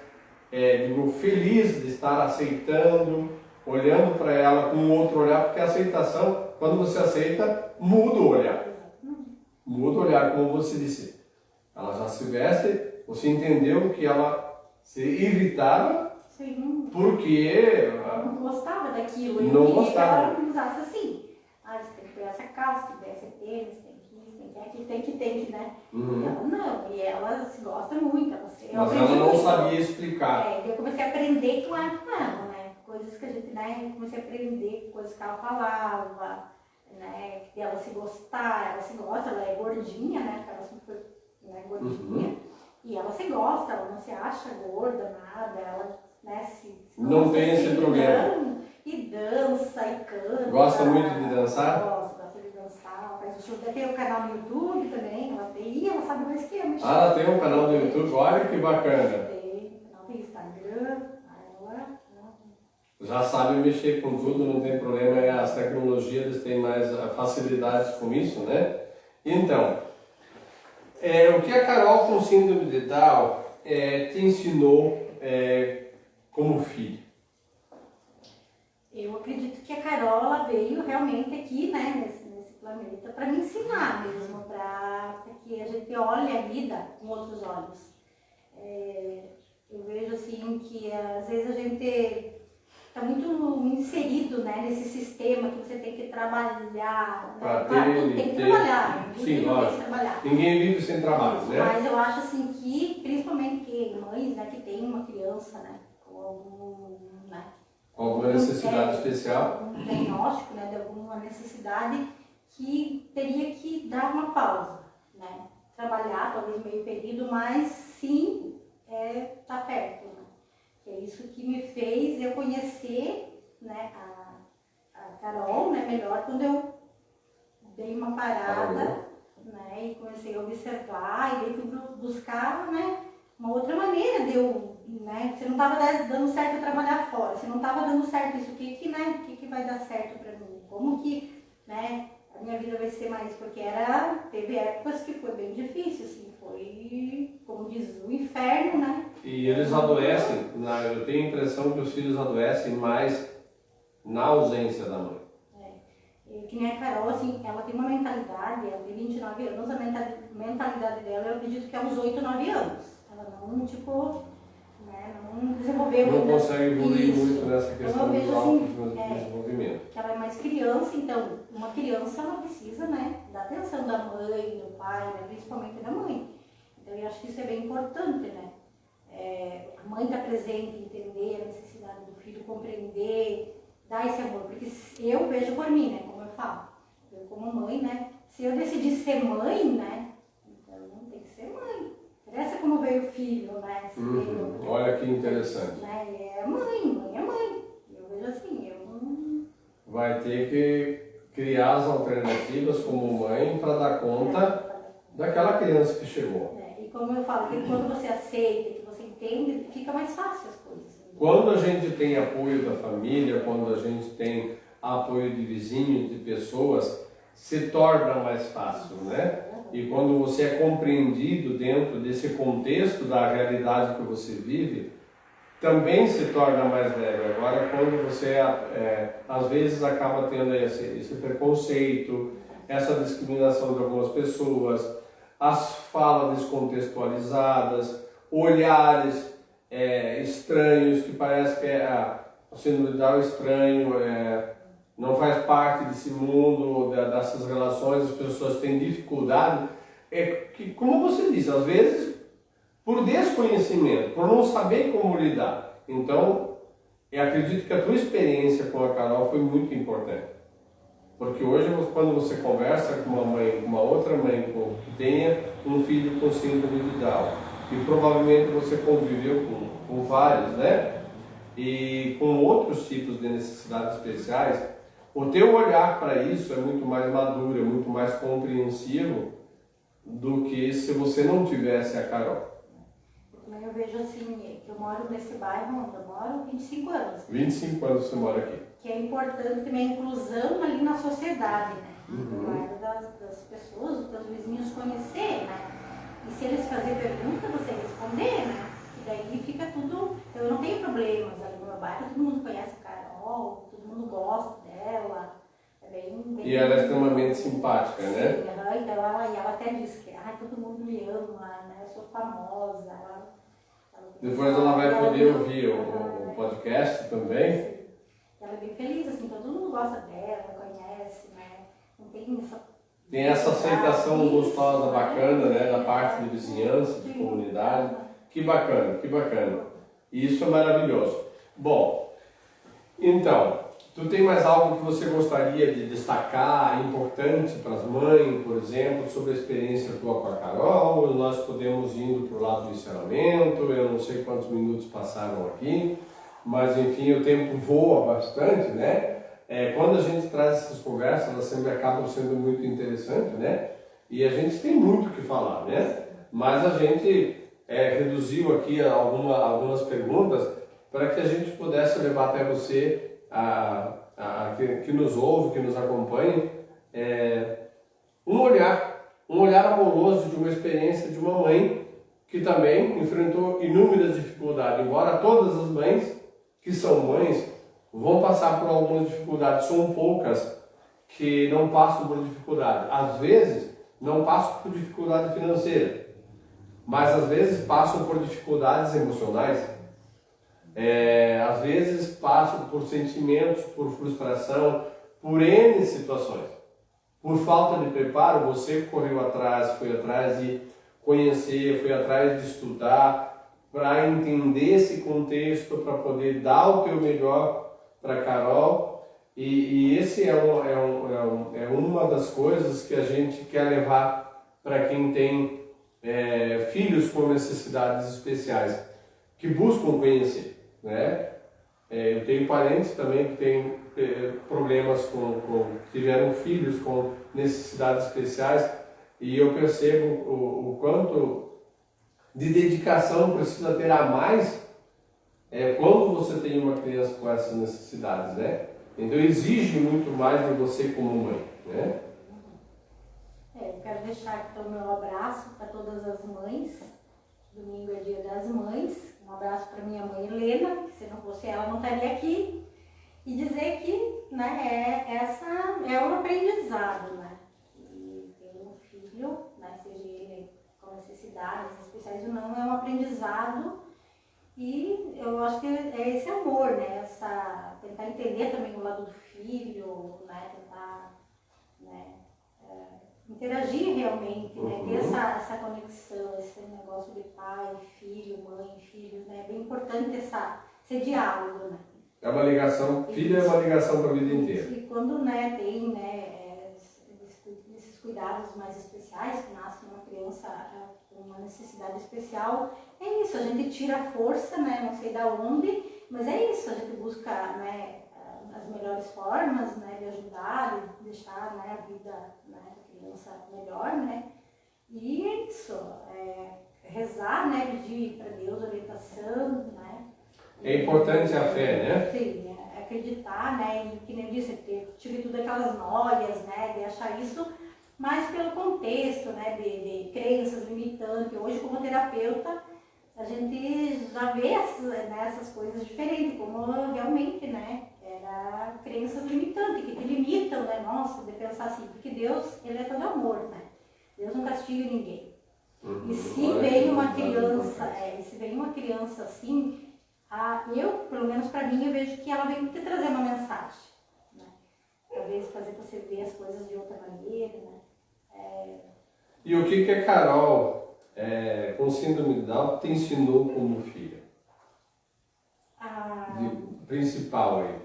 digo, feliz de estar aceitando, olhando para ela com outro olhar, porque a aceitação, quando você aceita, muda o olhar. Muda o olhar, como você disse. Ela já se veste, você entendeu que ela se irritava. Sim. Porque eu não gostava daquilo. Eu não queria gostava. Que ela usasse assim. Você tem que pegar essa calça, tem que pegar esse tênis, tem que, né? Uhum. Ela não, e ela se gosta muito. Mas ela não sabia explicar. Eu comecei a aprender com ela, né? Coisas que a gente, né? Eu comecei a aprender coisas que ela falava, né? Que ela se gostar, ela se gosta, ela é gordinha, né? Ela sempre foi, né, gordinha. Uhum. E ela se gosta, ela não se acha gorda, nada, ela, né, se não tem esse problema. E dança, e canta. Gosta muito de dançar? Gosta de dançar, ela faz o show. Tem um canal no YouTube também, ela sabe mais que eu. Ela tem um canal no YouTube, olha que bacana. Tem Instagram, já sabe mexer com tudo, não tem problema, as tecnologias têm mais facilidades com isso, né? Então, o que a Carol com síndrome de Down te ensinou como filho? Eu acredito que a Carol ela veio realmente aqui, né, nesse planeta, para me ensinar mesmo, para que a gente olhe a vida com outros olhos. Eu vejo assim que às vezes a gente está muito inserido, né, nesse sistema que você tem que trabalhar, né? Tem que trabalhar, sim, lógico. Ninguém vive sem trabalho, né? Mas eu acho assim que, principalmente que mães, né, que tem uma criança, né, com alguma necessidade especial, um diagnóstico, né, de alguma necessidade que teria que dar uma pausa, né, trabalhar talvez meio período, mas sim tá perto, né? É isso que me fez eu conhecer, né, a Carol, né, melhor quando eu dei uma parada, né, e comecei a observar e fui buscar, né, uma outra maneira de eu, né, se não estava dando certo eu trabalhar fora, se não estava dando certo isso, o que vai dar certo para mim? Como que, né, a minha vida vai ser mais, porque teve épocas que foi bem difícil, assim, foi, como diz, o inferno, né? E eles adoecem, eu tenho a impressão que os filhos adoecem mais na ausência da mãe. Que nem a Carol, assim, ela tem uma mentalidade, ela tem 29 anos, a mentalidade dela eu acredito que é uns 8, 9 anos. Ela não, tipo, né? Não desenvolveu Não ainda. consegue evoluir Isso. muito nessa Então, questão eu vejo do assim, autodesenvolvimento. que ela é mais criança, então uma criança ela precisa, né, da atenção da mãe, do pai, né, principalmente da mãe. Então eu acho que isso é bem importante, né? A mãe estar presente, entender a necessidade do filho, compreender, dar esse amor, porque eu vejo por mim, né, como eu falo, eu como mãe, né, se eu decidir ser mãe, né, então tem que ser mãe. Interessa como veio o filho, né? Olha que interessante. Né? É mãe é mãe. Eu vejo assim, eu não... Vai ter que criar as alternativas como mãe para dar conta daquela criança que chegou. E como eu falo, que quando você aceita, que você entende, fica mais fácil as coisas. Quando a gente tem apoio da família, quando a gente tem apoio de vizinhos, de pessoas, se torna mais fácil, né? E quando você é compreendido dentro desse contexto da realidade que você vive, também se torna mais leve. Agora, quando você às vezes acaba tendo esse preconceito, essa discriminação de algumas pessoas, as falas descontextualizadas, olhares estranhos, que parece que o síndrome de Down estranho, não faz parte desse mundo, dessas relações, as pessoas têm dificuldade. Que, como você disse, às vezes por desconhecimento, por não saber como lidar. Então, eu acredito que a tua experiência com a Carol foi muito importante. Porque hoje, quando você conversa com uma mãe, com uma outra mãe que tenha um filho com síndrome de Down, e provavelmente você conviveu com vários, né? E com outros tipos de necessidades especiais, o teu olhar para isso é muito mais maduro, é muito mais compreensivo do que se você não tivesse a Carol. Eu vejo assim, que eu moro nesse bairro onde eu moro 25 anos. 25 anos você mora aqui. Que é importante também a inclusão ali na sociedade, né? No bairro das pessoas, dos teus vizinhos conhecer, né? E se eles fazerem pergunta, você responder, né? E daí fica tudo... Eu não tenho problemas ali no meu bairro, todo mundo conhece a Carol, todo mundo gosta dela. É bem e ela é extremamente simpática, sim, né? Então ela até diz que todo mundo me ama, né? Eu sou famosa. Depois ela vai poder ouvir o podcast também. Sim. Ela é bem feliz, assim, todo mundo gosta dela, conhece, né? Não tem essa... Tem essa aceitação gostosa, bacana, né? Da parte de vizinhança, de comunidade. Que bacana, que bacana. Isso é maravilhoso. Bom, então, tu tem mais algo que você gostaria de destacar, importante para as mães, por exemplo, sobre a experiência tua com a Carol? Ou nós podemos ir indo para o lado do encerramento? Eu não sei quantos minutos passaram aqui, mas enfim, o tempo voa bastante, né? Quando a gente traz essas conversas, elas sempre acabam sendo muito interessantes, né? E a gente tem muito o que falar, né? Mas a gente reduziu aqui algumas perguntas para que a gente pudesse levar até você, que nos ouve, que nos acompanha, um olhar amoroso de uma experiência de uma mãe que também enfrentou inúmeras dificuldades. Embora todas as mães que são mães vão passar por algumas dificuldades, são poucas que não passam por dificuldade. Às vezes não passam por dificuldade financeira, mas às vezes passam por dificuldades emocionais. Às vezes passam por sentimentos, por frustração, por N situações. Por falta de preparo, você correu atrás, foi atrás de conhecer, foi atrás de estudar, para entender esse contexto, para poder dar o teu melhor para a Carol. E esse é uma das coisas que a gente quer levar para quem tem filhos com necessidades especiais, que buscam conhecer, né? Eu tenho parentes também que têm problemas tiveram filhos com necessidades especiais, e eu percebo o quanto de dedicação precisa ter a mais quando você tem uma criança com essas necessidades, né? Então exige muito mais de você como mãe, né? Eu quero deixar aqui o meu abraço para todas as mães. Domingo é Dia das Mães. Um abraço para minha mãe Helena, que se não fosse ela não estaria aqui. E dizer que, né, essa é um aprendizado, né? E ter um filho, né, seja ele com necessidades especiais ou não, é um aprendizado E eu acho que é esse amor, né? Tentar entender também o lado do filho, né? Tentar, né? Interagir realmente, né? Ter essa conexão, esse negócio de pai, filho, mãe, filho, né? É bem importante esse diálogo, né? É uma ligação, filho é uma ligação para a vida inteira. E quando, né, tem, né, esses cuidados mais especiais, que nasce uma criança com uma necessidade especial, é isso, a gente tira a força, né, não sei da onde, mas é isso, a gente busca, né, as melhores formas, né, de ajudar, de deixar, né, a vida, né, da criança melhor, né, e é isso, rezar, né, pedir para Deus orientação, né. É importante a fé, né? Sim, acreditar, né, e que nem eu disse, tive tudo aquelas noias, né, de achar isso, mas pelo contexto, né, de crenças limitantes. Hoje, como terapeuta, a gente já vê essas coisas diferentes, como realmente, né, era crenças limitantes, que te limitam, né, nossa, de pensar assim, porque Deus, ele é todo amor, né, Deus não castiga ninguém. E se vem uma criança assim, eu, pelo menos para mim, eu vejo que ela vem te trazer uma mensagem, né? Talvez fazer você ver as coisas de outra maneira, né? E o que a Carol, com síndrome de Down, te ensinou como filha? Principal aí.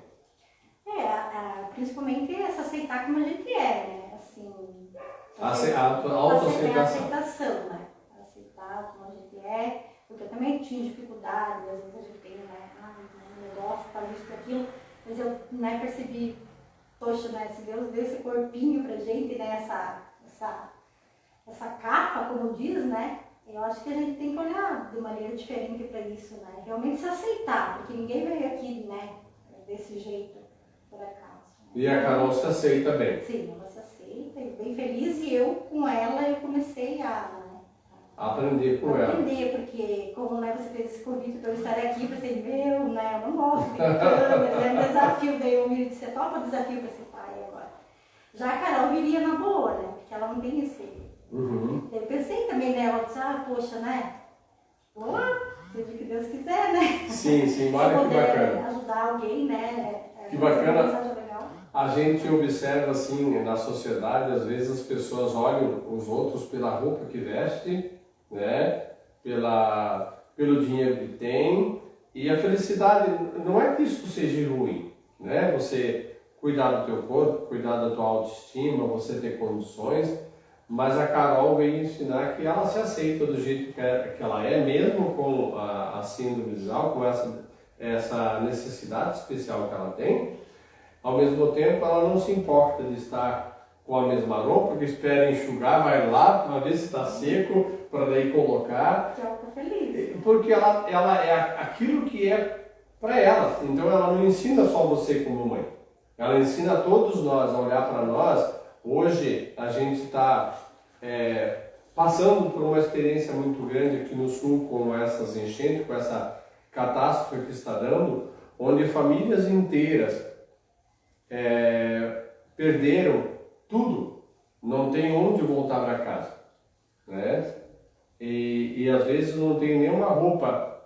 Principalmente se aceitar como a gente é, né? Assim, A autoaceitação. Aceitação, né? Aceitar como a gente é, porque eu também tinha dificuldade, às vezes a gente tem, né? Um negócio, faz isso, aquilo, mas eu, né, percebi, poxa, né? Se Deus deu esse corpinho pra gente, né? Essa capa, como diz, né? Eu acho que a gente tem que olhar de maneira diferente para isso, né? Realmente se aceitar, porque ninguém veio aqui, né? Desse jeito, por acaso. Né? E a Carol se aceita bem. Sim, ela se aceita, bem feliz, e eu, com ela, eu comecei a aprender com ela. Aprender, porque como, né, você fez esse convite para eu estar aqui, eu pensei, né, eu não gosto de câmera, é um desafio, daí eu me disse, topa o desafio para esse pai agora. Já a Carol viria na boa, né, porque ela não tem esse... Eu pensei também nela, disse, poxa, né, seja o que Deus quiser, né. Sim, olha que bacana. Ajudar alguém, né. Que bacana. A gente observa assim, na sociedade, às vezes as pessoas olham os outros pela roupa que veste, né? Pelo dinheiro que tem, e a felicidade não é que isso seja ruim, né? Você cuidar do teu corpo, cuidar da tua autoestima, você ter condições, mas a Carol veio ensinar que ela se aceita do jeito que ela é, mesmo com a síndrome de Down, com essa necessidade especial que ela tem. Ao mesmo tempo, ela não se importa de estar com a mesma roupa, que espera enxugar, vai lá para ver se está seco, para daí colocar. Ela fica feliz. Porque ela é aquilo que é para ela. Então ela não ensina só você como mãe. Ela ensina a todos nós a olhar para nós. Hoje a gente está passando por uma experiência muito grande aqui no Sul, com essas enchentes, com essa catástrofe que está dando, onde famílias inteiras perderam tudo, não tem onde voltar para casa, né? E às vezes não tem nenhuma roupa.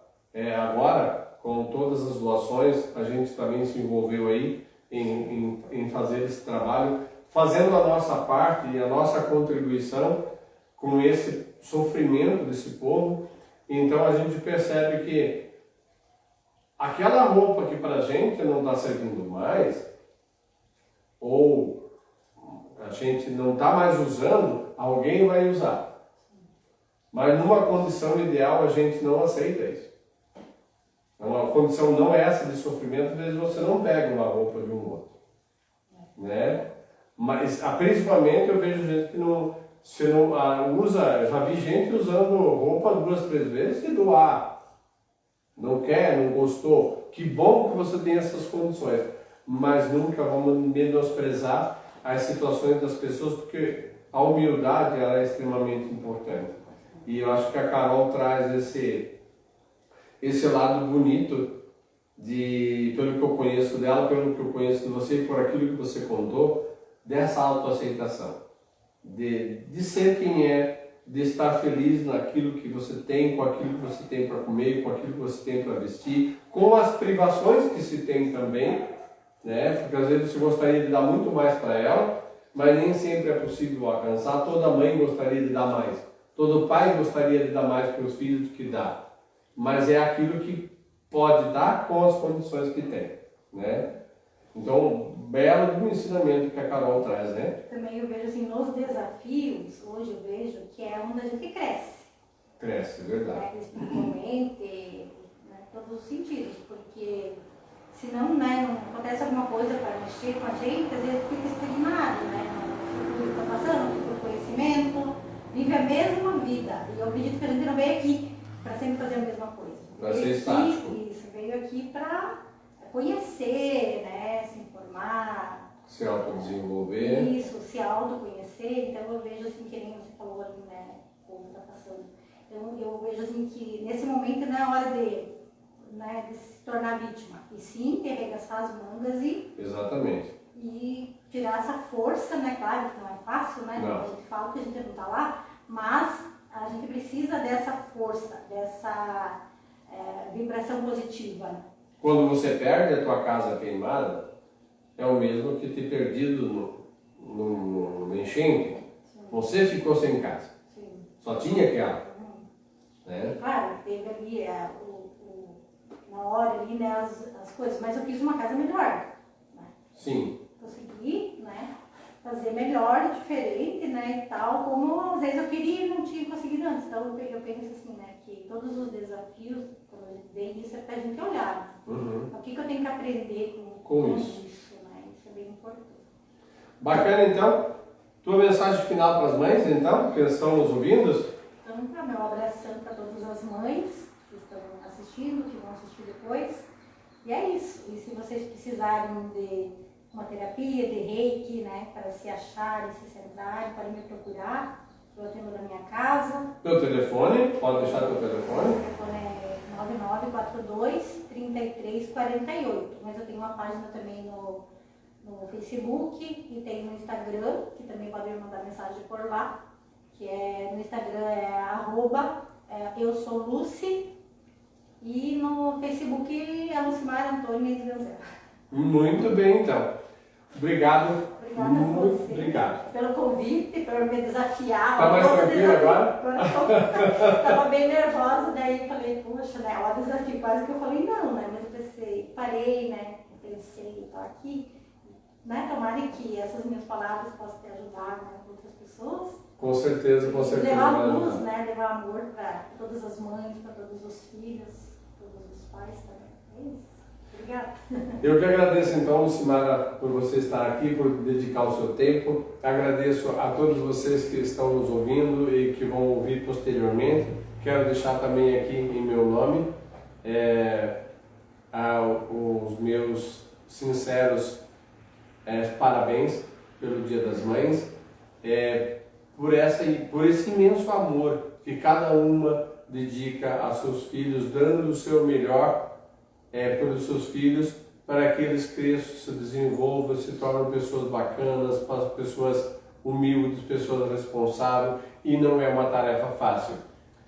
Agora, com todas as doações, a gente também se envolveu aí em fazer esse trabalho, fazendo a nossa parte e a nossa contribuição com esse sofrimento desse povo. Então a gente percebe que aquela roupa que para a gente não está servindo mais, ou a gente não está mais usando, alguém vai usar. Mas numa condição ideal a gente não aceita isso. Uma condição não é essa de sofrimento, às vezes você não pega uma roupa de um outro. Né? Mas principalmente eu vejo gente que você não usa, já vi gente usando roupa 2, 3 vezes e doar. Não quer, não gostou. Que bom que você tem essas condições. Mas nunca vamos menosprezar as situações das pessoas, porque a humildade ela é extremamente importante. E eu acho que a Carol traz esse lado bonito, pelo que eu conheço dela, pelo que eu conheço de você, por aquilo que você contou, dessa autoaceitação. De ser quem é, de estar feliz naquilo que você tem, com aquilo que você tem para comer, com aquilo que você tem para vestir, com as privações que se tem também, né? Porque às vezes você gostaria de dar muito mais para ela, mas nem sempre é possível alcançar. Toda mãe gostaria de dar mais, todo pai gostaria de dar mais para os filhos do que dá, mas é aquilo que pode dar com as condições que tem, né? Então, belo ensinamento que a Carol traz, né? Também eu vejo assim, nos desafios, hoje eu vejo que é onde a gente cresce. Cresce, é verdade. Espiritualmente, né, em todos os sentidos, porque senão, né, não acontece alguma coisa para mexer com a gente, às vezes fica estagnado, né? Tudo está passando, por conhecimento, vive a mesma vida. E eu acredito que a gente não veio aqui para sempre fazer a mesma coisa. Para ser estático. Isso, veio aqui para conhecer, né, se informar. Se autodesenvolver. Isso, se autoconhecer. Então eu vejo assim, que nem você falou ali, né, como está passando. Então eu vejo assim que nesse momento não é hora de se tornar vítima. E sim, ter arregaçar as mangas Exatamente. e tirar essa força, né? Claro que não é fácil, né? Não. A gente fala que a gente não está lá, mas a gente precisa dessa força, dessa vibração positiva. Né? Quando você perde a tua casa queimada, é o mesmo que ter perdido numa enchente. Sim. Você ficou sem casa. Sim. Só tinha aquela. Né? Claro, teve ali na hora ali, né, as coisas, mas eu fiz uma casa melhor. Né? Sim. Consegui, né, fazer melhor, diferente, né, e tal, como às vezes eu queria e não tinha conseguido antes. Então eu penso assim, né, que todos os desafios, quando a gente vê isso, é pra gente olhar. Uhum. O que eu tenho que aprender Com isso. né? Isso é bem importante. Bacana, então. Tua mensagem final para as mães, então, que estão nos ouvindo? Então, meu abração para todas as mães que estão assistindo, que vão assistir depois. E é isso. E se vocês precisarem de uma terapia, de reiki, né, para se acharem, se centrarem, podem me procurar. Eu atendo na minha casa. Teu telefone, pode deixar teu telefone. O telefone é 9942-3348. Mas eu tenho uma página também no Facebook e tem no Instagram, que também podem mandar mensagem por lá. Que no Instagram é eu sou Lucy e no Facebook é Lucimar Antônio Mendes Ganzel. Muito bem, então. Obrigado. Obrigada Muito a você obrigado. pelo convite, por me desafiar. Tá mais tranquilo agora? Estava bem nervosa, daí falei, poxa, né, ó, desafio, quase que eu falei não, né, mas eu pensei, parei, né, pensei, tô aqui, né, tomara que essas minhas palavras possam te ajudar, né, outras pessoas. Com certeza, com certeza. Levar luz, né? Levar amor para todas as mães, para todos os filhos, todos os pais também. É isso. Obrigada. Eu que agradeço então, Lucimara, por você estar aqui, por dedicar o seu tempo. Agradeço a todos vocês que estão nos ouvindo e que vão ouvir posteriormente. Quero deixar também aqui em meu nome os meus sinceros parabéns pelo Dia das Mães. Por esse imenso amor que cada uma dedica a seus filhos, dando o seu melhor pelos seus filhos, para que eles cresçam, se desenvolvam, se tornem pessoas bacanas, pessoas humildes, pessoas responsáveis, e não é uma tarefa fácil.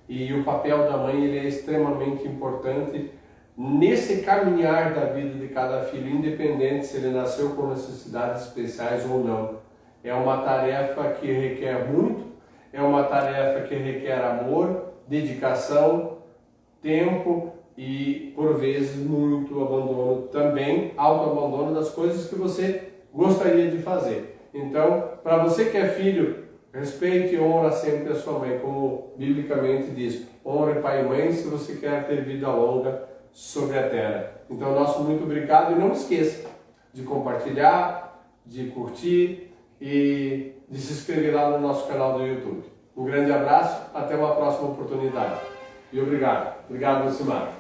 E o papel da mãe ele é extremamente importante nesse caminhar da vida de cada filho, independente se ele nasceu com necessidades especiais ou não. É uma tarefa que requer muito, é uma tarefa que requer amor, dedicação, tempo e, por vezes, muito abandono também, autoabandono das coisas que você gostaria de fazer. Então, para você que é filho, respeite e honra sempre a sua mãe, como biblicamente diz. Honre pai e mãe se você quer ter vida longa sobre a terra. Então, nosso muito obrigado e não esqueça de compartilhar, de curtir e de se inscrever lá no nosso canal do YouTube. Um grande abraço, até uma próxima oportunidade. E obrigado. Obrigado, Lucimar.